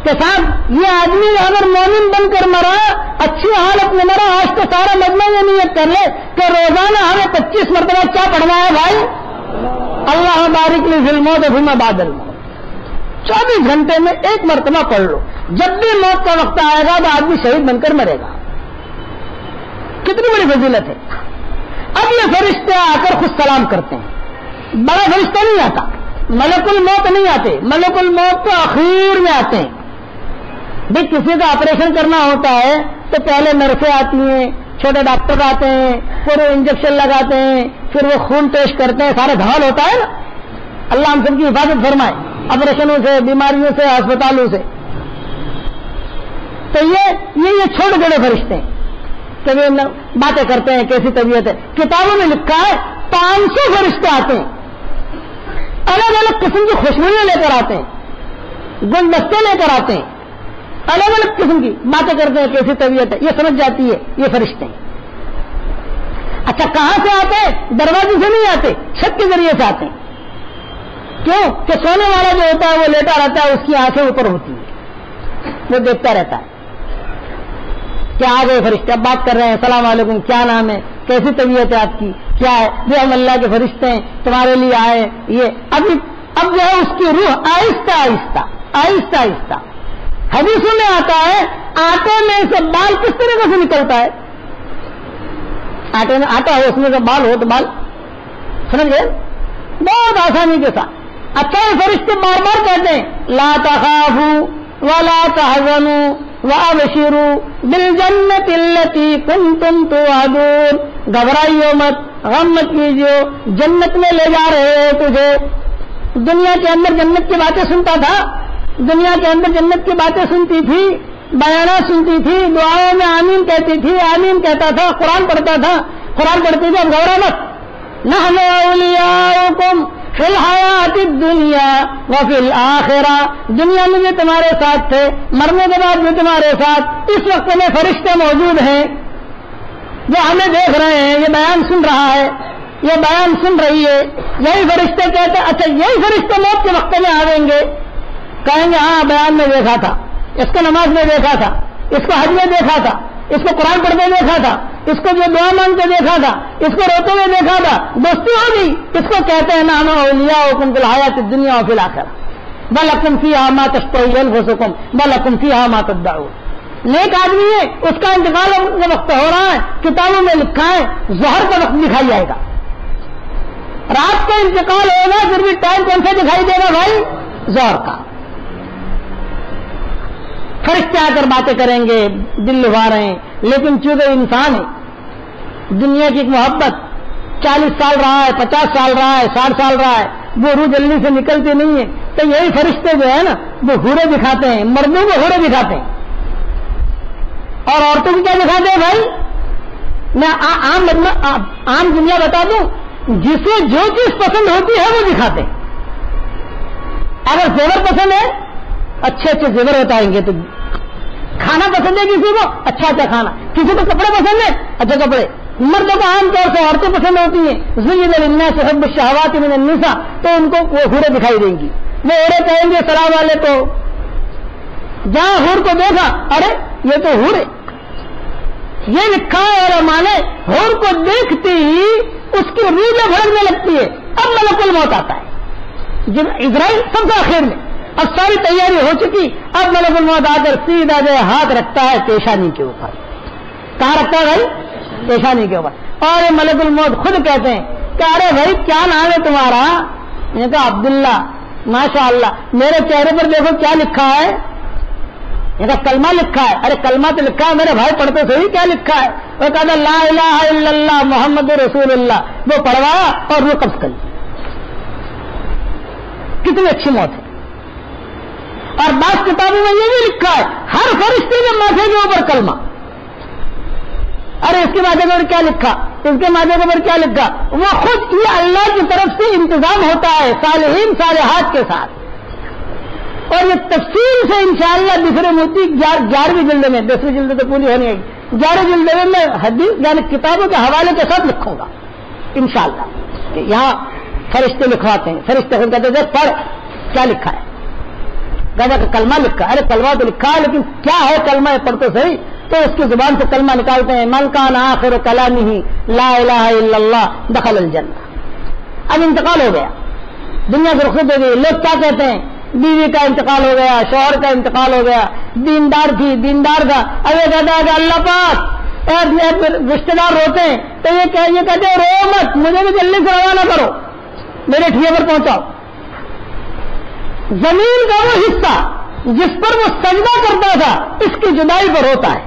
کہ صاحب یہ آدمی اگر مومن بن کر مرا، اچھی حالت میں مرا، آج تو سارا مجمع یہ نیت کر لے کہ روزانہ ہمیں 25 مرتبہ کیا پڑھنا ہے بھائی، اللہ بارک لی فی الموت فیما بعد الموت. 24 گھنٹے میں 1 مرتبہ پڑھ لو. جب بھی موت کا وقت آئے گا تو آدمی شہید بن کر مرے گا. کتنی بڑی فضیلت ہے. اب یہ فرشتے آ کر خود سلام کرتے ہیں. بڑا فرشتہ نہیں آتا, ملک الموت نہیں آتے, ملک الموت تو آخر میں آتے ہیں. بھائی کسی کا آپریشن کرنا ہوتا ہے تو پہلے نرسیں آتی ہیں, چھوٹے ڈاکٹر آتے ہیں, پھر وہ انجیکشن لگاتے ہیں, پھر وہ خون ٹیسٹ کرتے ہیں, سارا دھمال ہوتا ہے نا. اللہ ہم سب کی حفاظت فرمائے آپریشنوں سے, بیماریوں سے, ہسپتالوں سے. تو یہ چھوٹے چھوٹے فرشتے ہیں, کبھی باتیں کرتے ہیں کیسی طبیعت ہے. کتابوں میں لکھا ہے 500 فرشتے آتے ہیں, الگ الگ قسم کی خوشبوئیں لے کر آتے ہیں, گلدستے لے کر آتے ہیں, الگ الگ قسم کی باتیں کرتے ہیں کیسی طبیعت ہے. یہ سمجھ جاتی ہے یہ فرشتے ہیں. اچھا کہاں سے آتے ہیں؟ دروازے سے نہیں آتے, چھت کے ذریعے سے آتے ہیں. کیوں کہ سونے والا جو ہوتا ہے وہ لیٹا رہتا ہے, اس کی آنکھیں اوپر ہوتی ہیں, وہ دیکھتا رہتا ہے. کیا آ گئے فرشتے, اب بات کر رہے ہیں, السلام علیکم, کیا نام ہے, کیسی طبیعت ہے آپ کی, کیا ہے جو ہم اللہ کے فرشتے ہیں تمہارے لیے آئے. یہ اب جو ہے اس کی روح آہستہ آہستہ آہستہ آہستہ. حدیثوں میں آتا ہے آٹے میں سے بال کس طریقے سے نکلتا ہے. آٹے میں آٹا ہو, اس میں سے بال ہو تو بال, سمجھ گئے, بہت آسانی کے ساتھ. اچھا یہ فرشتے بار بار کہتے ہیں لا تخافوا ولا تحزنوا وابشروا بالجنة التي كنتم توعدون. گھبرائیو مت, غم مت کیجیو, جنت میں لے جا رہے ہیں تجھے. دنیا کے اندر جنت کی باتیں سنتا تھا, دنیا کے اندر جنت کی باتیں سنتی تھی, بیانات سنتی تھی, دعاؤں میں آمین کہتی تھی, آمین کہتا تھا, قرآن پڑھتا تھا, قرآن پڑھتی تھی. اب گھبرا مت. نحن اولیاؤکم فی الحیات الدنیا وفی الآخرہ. دنیا میں بھی تمہارے ساتھ تھے, مرنے کے بعد بھی تمہارے ساتھ. اس وقت میں فرشتے موجود ہیں جو ہمیں دیکھ رہے ہیں, یہ بیان سن رہا ہے, یہ بیان سن رہی ہے. یہی فرشتے کہتے ہیں, اچھا یہی فرشتے موت کے وقت میں آئیں گے, کہیں گے ہاں بیان میں دیکھا تھا, اس کو نماز میں دیکھا تھا, اس کو حج میں دیکھا تھا, اس کو قرآن پڑھتے دیکھا تھا, اس کو جو دعا مانگتے دیکھا تھا, اس کو روتے ہوئے دیکھا تھا, دوستی ہو گئی. اس کو کہتے ہیں نحن اولیاؤکم فی الحیات الدنیا وفی الآخرہ ولکم فیہا ما تشتہی انفسکم ولکم فیہا ما تدعون. نیک آدمی ہے, اس کا انتقال کا وقت ہو رہا ہے, کتابوں میں لکھا ہے ظہر کا وقت دکھائی جائے گا, رات کا انتقال ہوگا, پھر بھی ٹائم کون سا دکھائی دے گا بھائی؟ ظہر کا. فرشتے آ کر باتیں کریں گے, دل لبھا رہے ہیں, لیکن چونکہ انسان ہے, دنیا کی ایک محبت 40 سال رہا ہے, 50 سال رہا ہے, 60 سال رہا ہے, وہ روح جلدی سے نکلتی نہیں ہے. تو یہی فرشتے جو ہے نا وہ حوریں دکھاتے ہیں, مردوں کو حوریں دکھاتے ہیں, اور عورتوں کو کیا دکھاتے ہیں بھائی؟ میں عام دنیا بتا دوں, جسے جو چیز پسند ہوتی ہے وہ دکھاتے ہیں. اگر زیور پسند ہے اچھے اچھے زیور بتائیں گے, تو کھانا پسند ہے کسی کو اچھا اچھا کھانا, کسی کو کپڑے پسند ہے اچھے کپڑے. مردوں کو عام طور سے عورتیں پسند ہوتی ہیں, زین للناس حب الشہوات من النساء, تو ان کو وہ حوریں دکھائی دیں گی. وہ عورتیں کہیں گے سلام والے کو, جہاں حور کو دیکھا ارے یہ تو حور ہے. یہ لکھا ہے علماء نے, حور کو دیکھتے ہی اس کی روح میں بھڑکنے لگتی ہے. اب ملک الموت آتا ہے, جب اسرائیل سب سے آخر میں, اب ساری تیاری ہو چکی, اب ملک الموت آ کر سیدھا جو ہاتھ رکھتا ہے پیشانی کے اوپر. کہاں رکھتا ہے بھائی؟ پیشانی کے اوپر. اور یہ ملک الموت خود کہتے ہیں کہ ارے بھائی کیا نام ہے تمہارا؟ یہ کہا عبداللہ. ماشاء اللہ, میرے چہرے پر دیکھو کیا لکھا ہے. یہ کہا کلمہ لکھا ہے. ارے کلمہ تو لکھا ہے میرے بھائی, پڑھتے صحیح, کیا لکھا ہے؟ وہ کہا لا الہ الا اللہ محمد رسول اللہ. وہ پڑھوایا اور وہ قبض کر لی. کتنی اچھی موت ہے. اور بعض کتابوں میں یہ بھی لکھا ہے ہر فرشتے کے ماتھے کے اوپر کلمہ. ارے اس کے ماتھے کے اوپر کیا لکھا, اس کے ماتھے کے اوپر کیا لکھا؟ وہ خود یہ اللہ کی طرف سے انتظام ہوتا ہے صالحین صالحات کے ساتھ. اور یہ تفصیل سے انشاءاللہ بکھرے موتی 11ویں جلد میں, 10ویں جلد تو پوری ہونی ہے, 11ویں جلد میں حدیث یعنی کتابوں کے حوالے کے ساتھ لکھوں گا انشاءاللہ. یہاں فرشتے لکھواتے ہیں, فرشتے خود کہتے ہیں پڑھ کیا لکھا ہے. کہا کہ کلمہ لکھا. ارے کلمہ تو لکھا ہے لیکن کیا ہے کلمہ, پڑھتے صحیح. تو اس کی زبان سے کلمہ نکالتے ہیں, من کان آخر کلامہ لا الہ الا اللہ دخل الجنہ. اب انتقال ہو گیا, دنیا سے رخصت ہو گئی. لوگ کیا کہتے ہیں؟ بیوی کا انتقال ہو گیا, شوہر کا انتقال ہو گیا, دیندار تھی دیندار تھا. اب یہ کہتا ہے کہ اللہ پاک رشتے دار روتے ہیں تو یہ کہتے ہیں رو مت، مجھے بھی جلدی سے روانہ کرو، میرے ٹھیے پر پہنچاؤ۔ زمین کا وہ حصہ جس پر وہ سجدہ کرتا تھا اس کی جدائی پر ہوتا ہے،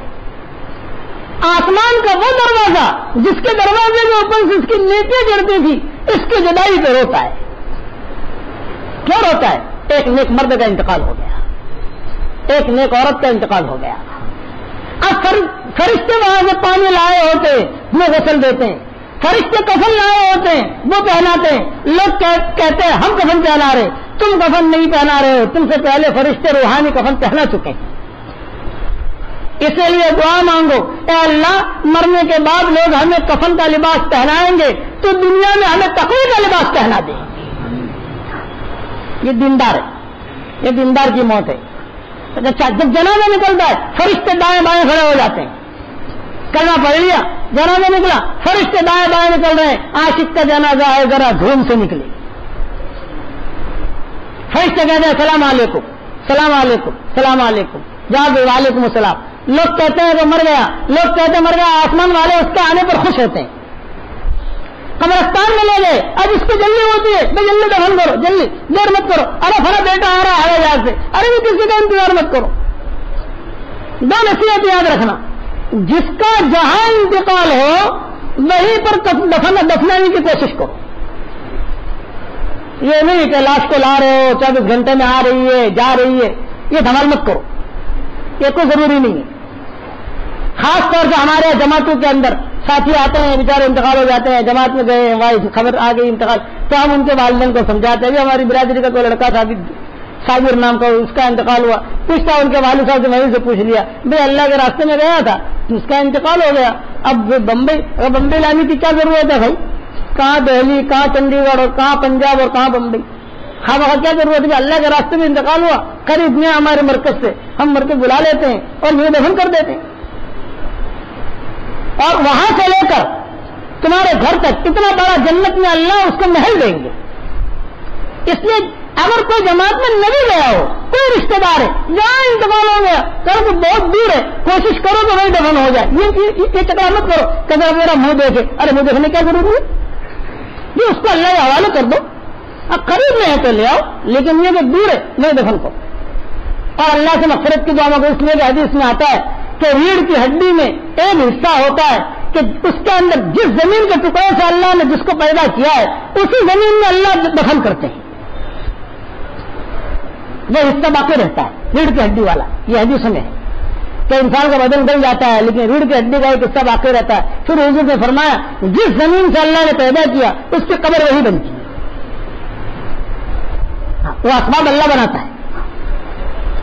آسمان کا وہ دروازہ جس کے دروازے کے اوپر سے اس کی نیتیں گرتی تھی اس کی جدائی پر ہوتا ہے۔ کیوں ہوتا ہے؟ ایک نیک مرد کا انتقال ہو گیا، ایک نیک عورت کا انتقال ہو گیا۔ اب فرشتے وہاں سے پانی لائے ہوتے وہ غسل دیتے ہیں، فرشتے کفن لائے ہوتے ہیں وہ پہناتے ہیں۔ لوگ کہتے ہیں ہم کفن پہنا رہے، تم کفن نہیں پہنا رہے ہو، تم سے پہلے فرشتے روحانی کفن پہنا چکے ہیں۔ اسی لیے دعا مانگو، اے اللہ مرنے کے بعد لوگ ہمیں کفن کا لباس پہنائیں گے تو دنیا میں ہمیں تقوی کا لباس پہنا دیں۔ یہ دیندار ہے، یہ دیندار کی موت ہے۔ اچھا جب جنازہ نکلتا ہے فرشتے دائیں بائیں کھڑے ہو جاتے ہیں، کلمہ پڑھ لیا، جنازہ نکلا، فرشتے دائیں بائیں نکل رہے ہیں، عاشق کا جنازہ ہے ذرا دھوم سے نکلے۔ فرشتے کہتے ہیں السلام علیکم، السلام علیکم، السلام علیکم، جاؤ وعلیکم السلام۔ لوگ کہتے ہیں وہ مر گیا، لوگ کہتے ہیں مر گیا، آسمان والے اس کے آنے پر خوش ہوتے ہیں۔ قبرستان میں لے گئے، اب اس کو جلدی ہوتی ہے، بھائی جلدی دفن کرو، جلدی دیر مت کرو، ارے فلاں بیٹا آ رہا ہے جہاز سے، ارے بھی کسی کا انتظار مت کرو۔ دو نصیحت یاد رکھنا، جس کا جہاں انتقال ہو وہیں پر دفنانے کی کوشش کرو۔ یہ نہیں کہ لاش کو لا رہے ہو 24 گھنٹے میں آ رہی ہے جا رہی ہے، یہ دھمال مت کرو، یہ کوئی ضروری نہیں ہے۔ خاص طور سے ہمارے جماعتوں کے اندر ساتھی آتے ہیں بیچارے انتقال ہو جاتے ہیں، جماعت میں گئے وہاں خبر آ گئی انتقال، تو ہم ان کے والدین کو سمجھاتے ہیں۔ ابھی ہماری برادری کا کوئی لڑکا تھا صابر نام کا، اس کا انتقال ہوا، پوچھتا ان کے والد صاحب سے وہیں سے پوچھ لیا، بھائی اللہ کے راستے میں گیا تھا اس کا انتقال ہو گیا، اب بمبئی لانے کی کیا ضرورت ہے بھائی؟ کہاں دہلی، کہاں چنڈی گڑھ اور کہاں پنجاب اور کہاں بمبئی، ہاں وہاں کیا ضرورت ہے؟ اللہ کے راستے میں انتقال ہوا، قریب میں ہمارے مرکز سے ہم مرکز بلا لیتے ہیں اور یہ دفن کر دیتے ہیں، اور وہاں سے لے کر تمہارے گھر تک اتنا بڑا جنت میں اللہ اس کو محل دیں گے۔ اس لیے اگر کوئی جماعت میں نہیں گیا ہو، کوئی رشتے دار ہے جہاں انتقال ہو گیا، کرو تو بہت دور ہے، کوشش کرو تو وہی دفن ہو جائے۔ یہ چکر مت کرو کہ میرا منہ دیکھے، ارے منہ دیکھنے کیا ضروری ہے؟ یہ اس کو اللہ کے حوالے کر دو، اب قریب میں ہے تو لے آؤ، لیکن یہ کہ دور ہے نہیں دفن کرو۔ اور اللہ سے مغفرت کی دعا مانگو، اس لیے کہ حدیث میں آتا ہے کہ ریڑھ کی ہڈی میں ایک حصہ ہوتا ہے کہ اس کے اندر جس زمین کے ٹکڑے سے اللہ نے جس کو پیدا کیا ہے اسی زمین میں اللہ دفن کرتے ہیں، وہ حصہ باقی رہتا ہے ریڑھ کی ہڈی والا۔ یہ حدیث میں ہے کہ انسان کا بدن گل جاتا ہے لیکن ریڑھ کی ہڈی کا ایک حصہ باقی رہتا ہے۔ پھر حضور نے فرمایا جس زمین سے اللہ نے پیدا کیا اس کی قبر وہی بنتی ہے، وہ اسباب اللہ بناتا ہے۔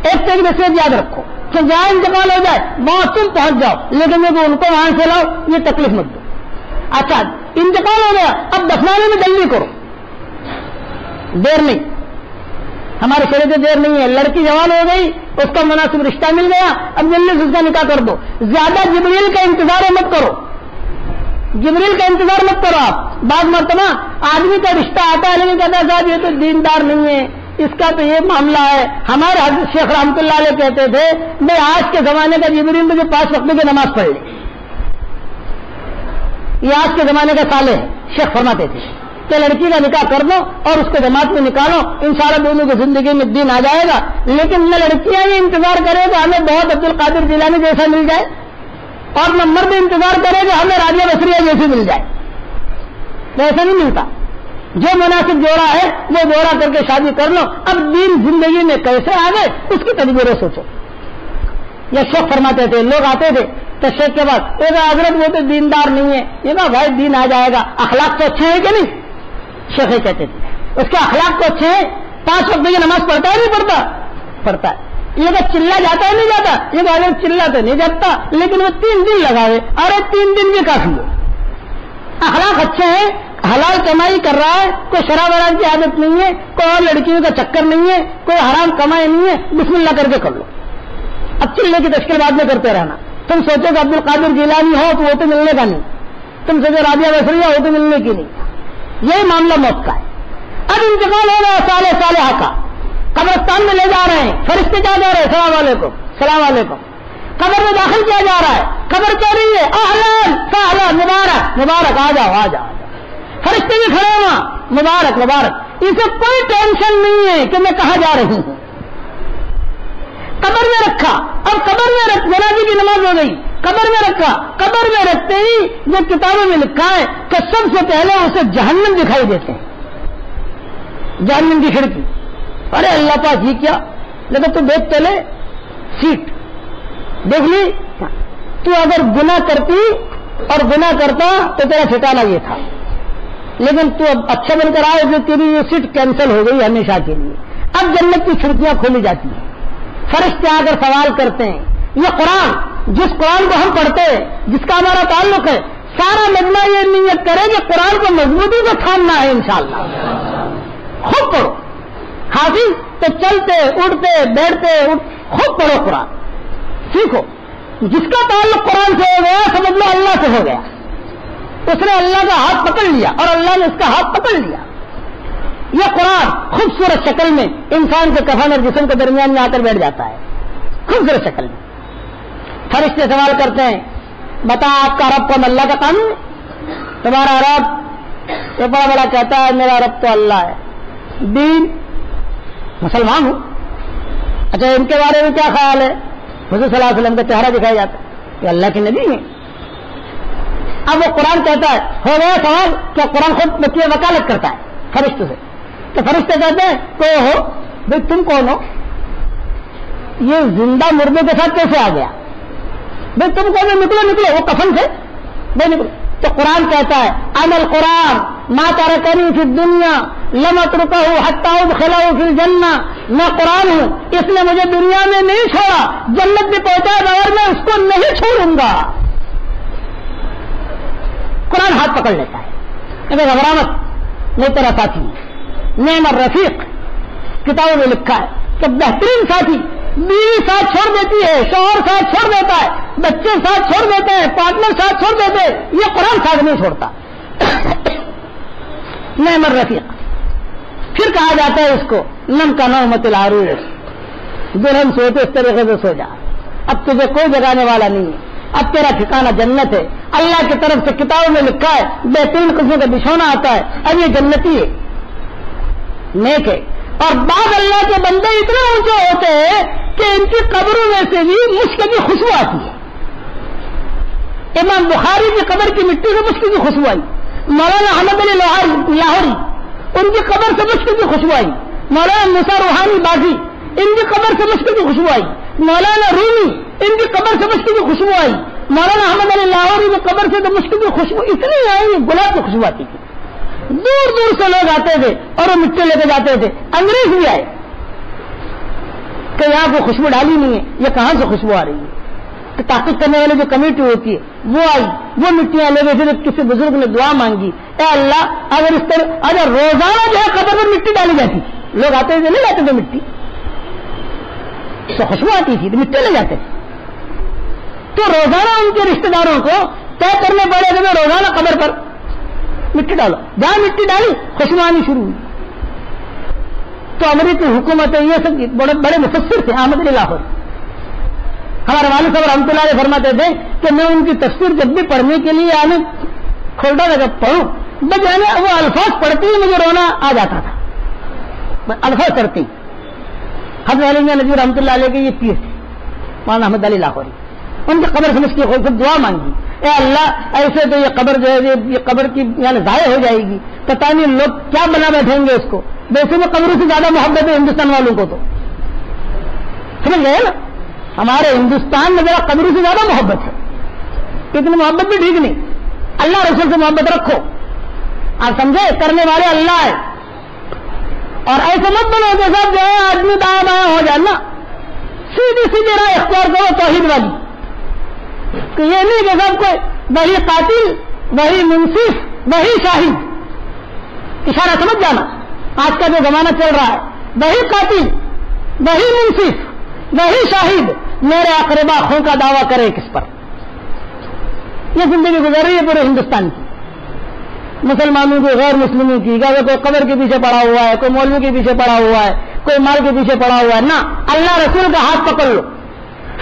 ایک طریقے سے یاد رکھو کہ جہاں انتقال ہو جائے وہاں تم پہنچ جاؤ، لیکن یہ ان کو وہاں سے لاؤ، یہ تکلیف مت دو۔ اچھا انتقال ہو گیا، اب دفنانے میں جلدی کرو، دیر نہیں، ہمارے شریعت دیر نہیں ہے۔ لڑکی جوان ہو گئی، اس کا مناسب رشتہ مل گیا، اب جلدی سے اس کا نکاح کر دو۔ زیادہ جبریل کا انتظار مت کرو، جبریل کا انتظار مت کرو۔ آپ بعض مرتبہ آدمی کا رشتہ آتا ہے لیکن کہتا ہے صاحب یہ تو دیندار نہیں ہے، اس کا تو یہ معاملہ ہے۔ ہمارے حضرت شیخ رحمۃ اللہ علیہ کہتے تھے میں آج کے زمانے کا جبریل مجھے 5 وقت کی نماز پڑھ لے، یہ آج کے زمانے کا صالح ہے۔ شیخ فرماتے تھے کہ لڑکی کا نکاح کر دو اور اس کو جماعت میں نکالو، انشاءاللہ دونوں کی زندگی میں دین آ جائے گا۔ لیکن نہ لڑکیاں یہ انتظار کرے کہ ہمیں بہت عبد القادر جیلانی جیسا مل جائے، اور نہ مرد انتظار کرے کہ ہمیں راجیہ بصریہ جیسی مل جائے، ایسا نہیں ملتا۔ جو مناسب جوڑا ہے وہ جوڑا کر کے شادی کر لو۔ اب دین زندگی میں کیسے آ گئے اس کی تدبیریں سوچو۔ یہ شیخ فرماتے تھے، لوگ آتے تھے تو شیخ کے بعد حضرت وہ تو دیندار نہیں ہے، یہ کہا بھائی دین آ جائے گا، اخلاق تو اچھے ہیں کہ نہیں؟ شیخ کہتے تھے اس کے اخلاق تو اچھے ہیں، 5 وقت کی نماز پڑھتا ہے نہیں پڑھتا؟ پڑھتا ہے۔ یہ کہ چلا جاتا ہے نہیں جاتا؟ یہ کہ چلا تو نہیں جاتا لیکن وہ 3 دن لگائے، ارے 3 دن بھی کافی ہے۔ اخلاق اچھے ہیں، حلال کمائی کر رہا ہے، کوئی شراب وراب کی عادت نہیں ہے، کوئی اور لڑکیوں کا چکر نہیں ہے، کوئی حرام کمائی نہیں ہے، بسم اللہ کر کے کر لو۔ اب چلنے کی تشکیل بعد میں کرتے رہنا۔ تم سوچو کہ عبد القادر جیلانی ہو تو وہ تو ملنے کا نہیں، تم سوچو رابعہ بصریہ ہو تو ملنے کی نہیں۔ یہی معاملہ موت کا ہے۔ اب انتقال ہو رہا ہے صالحہ کا، قبرستان میں لے جا رہے ہیں، فرشتے کیا کہہ رہے ہیں؟ السلام علیکم، السلام علیکم۔ قبر میں داخل کیا جا رہا ہے، قبر کہہ رہی ہے اہلن سہلن مبارک مبارک، آ جاؤ آ جاؤ۔ فرشتے بھی کھڑے ہوا مبارک مبارک، اسے کوئی ٹینشن نہیں ہے کہ میں کہاں جا رہی ہوں۔ قبر میں رکھا، اب قبر میں جنازے کی نماز ہو گئی، قبر میں رکھا، قبر میں رکھتے ہی جو کتابوں میں لکھا ہے کہ سب سے پہلے اسے جہنم دکھائی دیتے ہیں، جہنم کی کھڑکی۔ ارے اللہ پاک یہ کیا؟ لیکن تو دیکھ پہلے سیٹ دیکھ لی، تو اگر گناہ کرتی اور گناہ کرتا تو تیرا ٹھکانا یہ تھا، لیکن تو اب اچھا بن کر آئے، تیری یہ سیٹ کینسل ہو گئی ہمیشہ کے لیے۔ اب جنت کی کھڑکیاں کھولی جاتی ہیں، فرشتے آ کر سوال کرتے ہیں۔ یہ قرآن، جس قرآن کو ہم پڑھتے ہیں، جس کا ہمارا تعلق ہے، سارا مجمع یہ نیت کرے کہ قرآن کو مضبوطی سے تھامنا ہے انشاءاللہ۔ خوب پڑھو، حافظ تو چلتے اٹھتے بیٹھتے خوب پڑھو قرآن، سیکھو۔ جس کا تعلق قرآن سے ہو گیا سمجھ لو اللہ سے ہو گیا، اس نے اللہ کا ہاتھ پکڑ لیا اور اللہ نے اس کا ہاتھ پکڑ لیا۔ یہ قرآن خوبصورت شکل میں انسان کے کفن اور جسم کے درمیان میں آ کر بیٹھ جاتا ہے، خوبصورت شکل میں۔ فرشتے سوال کرتے ہیں، بتا آپ کا رب کون؟ اللہ کا قانون ہے تمہارا رب؟ تو بڑا بڑا کہتا ہے میرا رب تو اللہ ہے، دین مسلمان ہوں۔ اچھا ان کے بارے میں کیا خیال ہے؟ حضور صلی اللہ علیہ وسلم کا چہرہ دکھایا جاتا ہے کہ اللہ کے نبی ہیں۔ اب وہ قرآن کہتا ہے، ہو گیا سوال، کیا قرآن خود بچے وکالت کرتا ہے فرشتے سے؟ تو فرشتے کہتے ہیں تو ہو بھائی تم کون ہو؟ یہ زندہ مردے کے ساتھ کیسے آ گیا؟ بھائی تم کون ہو؟ نکلو نکلو، وہ کفن سے بھائی نکلو۔ تو قرآن کہتا ہے انا القرآن ما ترکنی فی الدنیا لم اترکہ حتی ادخلہ فی الجنہ، میں قرآن ہوں، اس نے مجھے دنیا میں نہیں چھوڑا، جنت میں پہنچا بغیر میں اس کو نہیں چھوڑوں گا۔ قرآن ہاتھ پکڑ لیتا ہے، گھبرا مت، وہ تیرا ساتھی نعم الرفیق۔ کتابوں میں لکھا ہے کہ بہترین ساتھی بیوی ساتھ چھوڑ دیتی ہے، شوہر ساتھ چھوڑ دیتا ہے، بچے ساتھ چھوڑ دیتے ہیں، پارٹنر ساتھ چھوڑ دیتے ہیں، یہ قرآن ساتھ نہیں چھوڑتا۔ نعم الرفیق۔ پھر کہا جاتا ہے اس کو نم کا نومت العروس، دلہن سوتے اس طریقے سے سو جا، اب تجھے کوئی جگانے والا نہیں ہے، اب تیرا ٹھکانہ جنت ہے۔ اللہ کی طرف سے کتابوں میں لکھا ہے بہترین قسم کا بچھونا آتا ہے، اب یہ جنتی ہے، نیک ہے۔ اور بعض اللہ کے بندے اتنے اونچے ہوتے ہیں کہ ان کی قبروں میں سے بھی مشک کی خوشبو آتی ہے۔ امام بخاری کی قبر کی مٹی سے مشک کی خوشبو آئی، مولانا احمد علی لاہوری ان کی قبر سے مشک کی خوشبو آئی، مولانا موسیٰ روحانی باغی ان کی قبر سے مشک کی خوشبو آئی، مولانا رومی ان کی قبر سے مشک کی خوشبو آئی، مولانا احمد علی لاہوری کی قبر سے تو مشک کی خوشبو اتنی آئی، گلاب کی خوشبو آتی تھی۔ دور دور سے لوگ آتے تھے اور وہ مٹی لے کے جاتے تھے، انگریز بھی آئے کہ یہاں کو خوشبو ڈالی نہیں ہے، یہ کہاں سے خوشبو آ رہی ہے؟ کہ تحقیق کرنے والی جو کمیٹی ہوتی ہے وہ آئی، وہ مٹیاں لے گئے، پھر کسی بزرگ نے دعا مانگی، اے اللہ اگر اس طرح اگر روزانہ جو ہے قبر پر مٹی ڈالی جاتی، لوگ آتے تھے لے جاتے تھے مٹی، تو خوشبو آتی تھی تو مٹی لے جاتے تھے، تو روزانہ ان کے رشتے داروں کو طے کرنے پڑے کہ روزانہ قبر پر مٹی ڈالو، جہاں مٹی ڈالی خوشبو آنی شروع ہوئی۔ تو امریکی حکومت یہ سب بڑے بڑے مفسر تھے، احمد علی لاہوری، ہمارے والد صاحب رحمۃ اللہ علیہ فرماتے تھے کہ میں ان کی تفسیر جب بھی پڑھنے کے لیے آنے کھولتا تھا جب پڑھوں بس یعنی وہ الفاظ پڑھتی ہی مجھے رونا آ جاتا تھا، الفاظ پڑھتی۔ حضرت علی نجوی رحمۃ اللہ علیہ کے یہ پیر تھے مولانا احمد علی لاہوری، ان کی قبر سمجھ کے خود دعا مانگی، اے اللہ ایسے تو یہ قبر جو ہے یہ قبر کی یعنی ضائع ہو جائے گی، پتہ نہیں لوگ کیا بنا بیٹھیں گے اس کو، ویسے میں قبروں سے زیادہ محبت ہے ہندوستان والوں کو، تو سمجھ گئے نا، ہمارے ہندوستان میں ذرا قبروں سے زیادہ محبت ہے، اتنی محبت بھی ٹھیک نہیں، اللہ رسول سے محبت رکھو، آپ سمجھے، کرنے والے اللہ ہے، اور ایسے مت بنو کہ سب جو ہے آدمی دایا دایا ہو جائے نا، سیدھی سیدھی راہ اختیار کرو توحید والی، کہ یہ نہیں کہ سب کوئی وہی قاتل وہی منصف وہی شاہد، اشارہ سمجھ جانا، آج کا جو زمانہ چل رہا ہے وہی قاتل وہی منصف وہی شاہد، میرے اقربا خوں کا دعویٰ کرے کس پر؟ یہ زندگی گزر رہی ہے پورے ہندوستان کی، مسلمانوں کی غیر مسلموں کی، کوئی قبر کے پیچھے پڑا ہوا ہے، کوئی مولوی کے پیچھے پڑا ہوا ہے، کوئی مال کے پیچھے پڑا ہوا ہے، نہ، اللہ رسول کا ہاتھ پکڑ لو،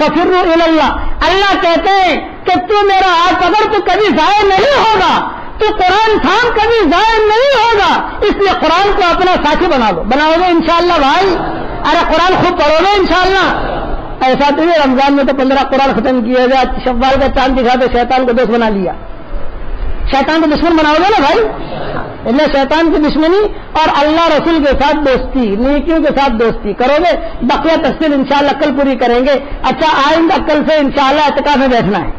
ففروا الی اللہ، اللہ کہتے ہیں کہ تو میرا ہاتھ پکڑ تو کبھی ضائع نہیں ہوگا، تو قرآن تھام کبھی ضائع نہیں ہوگا، اس لیے قرآن کو اپنا ساتھی بنا لو۔ بناؤ گے انشاءاللہ بھائی؟ ارے قرآن خوب پڑھو گے انشاءاللہ۔ ایسا تو نہیں رمضان میں تو 15 قرآن ختم کیا گیا، شوال کا چاند دکھا تو شیطان کو دوست بنا لیا۔ شیطان کو دشمن بناؤ گے نا بھائی؟ اللہ شیطان کی دشمنی اور اللہ رسول کے ساتھ دوستی، نیکیوں کے ساتھ دوستی کرو گے، بقیہ تفصیل انشاءاللہ کل پوری کریں گے۔ اچھا آئندہ کل سے انشاءاللہ اعتکاف میں بیٹھنا ہے۔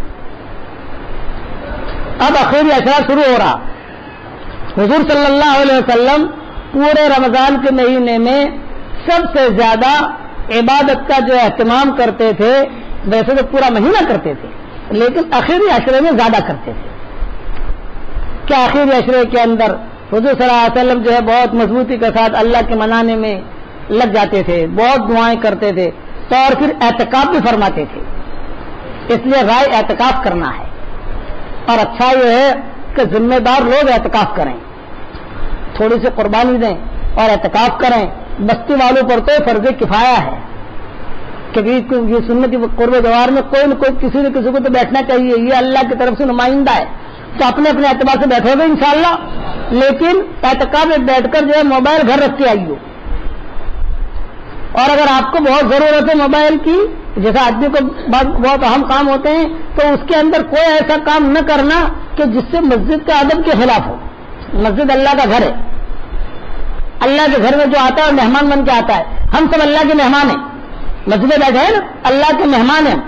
اب آخری اشرا شروع ہو رہا۔ حضور صلی اللہ علیہ وسلم پورے رمضان کے مہینے میں سب سے زیادہ عبادت کا جو اہتمام کرتے تھے، ویسے تو پورا مہینہ کرتے تھے لیکن آخری اشرے میں زیادہ کرتے تھے۔ کہ آخری اشرے کے اندر حضور صلی اللہ علیہ وسلم جو ہے بہت مضبوطی کے ساتھ اللہ کے منانے میں لگ جاتے تھے، بہت دعائیں کرتے تھے، تو اور پھر اعتکاف بھی فرماتے تھے۔ اس لیے رائے اعتکاف کرنا ہے، اور اچھا یہ ہے کہ ذمہ دار لوگ اعتکاف کریں، تھوڑی سی قربانی دیں اور اعتکاف کریں۔ بستی والوں پر تو فرض کفایہ ہے کہ یہ سنت قرب جوار میں کوئی نہ کوئی کسی نہ کسی کو تو بیٹھنا چاہیے، یہ اللہ کی طرف سے نمائندہ ہے، تو اپنے اپنے اعتبار سے بیٹھو گے انشاءاللہ۔ لیکن اعتکاف میں بیٹھ کر جو ہے موبائل گھر رکھ کے آئیے، اور اگر آپ کو بہت ضرورت ہے موبائل کی، جیسے آدمی کو بہت اہم کام ہوتے ہیں، تو اس کے اندر کوئی ایسا کام نہ کرنا کہ جس سے مسجد کے ادب کے خلاف ہو۔ مسجد اللہ کا گھر ہے، اللہ کے گھر میں جو آتا ہے اور مہمان بن کے آتا ہے، ہم سب اللہ کے مہمان ہیں، مسجد میں بیٹھے ہیں نا، اللہ کے مہمان ہیں۔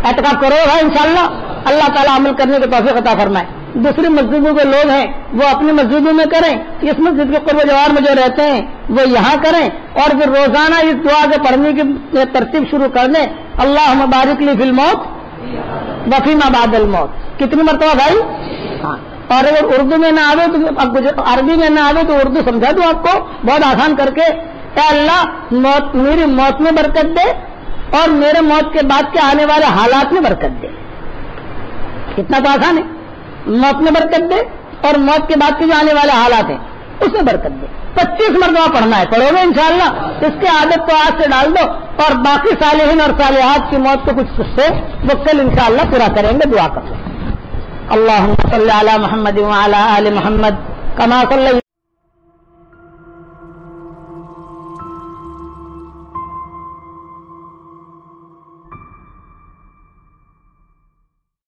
اعتکاف کرو بھائی انشاءاللہ، اللہ تعالیٰ عمل کرنے کی توفیق عطا فرمائے۔ دوسری مسجدوں کے لوگ ہیں وہ اپنی مسجدوں میں کریں، اس مسجد کے قرب جوار میں جو رہتے ہیں وہ یہاں کریں، اور پھر روزانہ اس دعا کے پڑھنے کی ترتیب شروع کر دیں، اللہم بارک لی فی الموت و فیما بعد الموت۔ کتنی مرتبہ بھائی؟ ہاں۔ اور اگر اردو میں نہ آوے تو عربی میں نہ آوے تو اردو سمجھا دوں آپ کو بہت آسان کر کے، اے اللہ میری موت میں برکت دے اور میرے موت کے بعد کے آنے والے حالات میں برکت دے۔ کتنا تو آسان ہے، موت میں برکت دے اور موت کے بعد کے جو آنے والے حالات ہیں اس میں برکت دے۔ 25 مرتبہ پڑھنا ہے، پڑھو گے انشاءاللہ۔ اس کی عادت تو آج سے ڈال دو، اور باقی صالحین اور صالحات کی موت کو کچھ سے وہ کل انشاءاللہ پورا کریں گے۔ دعا کریں۔ اللہم صلی علی محمد وعلی آل محمد کما صلی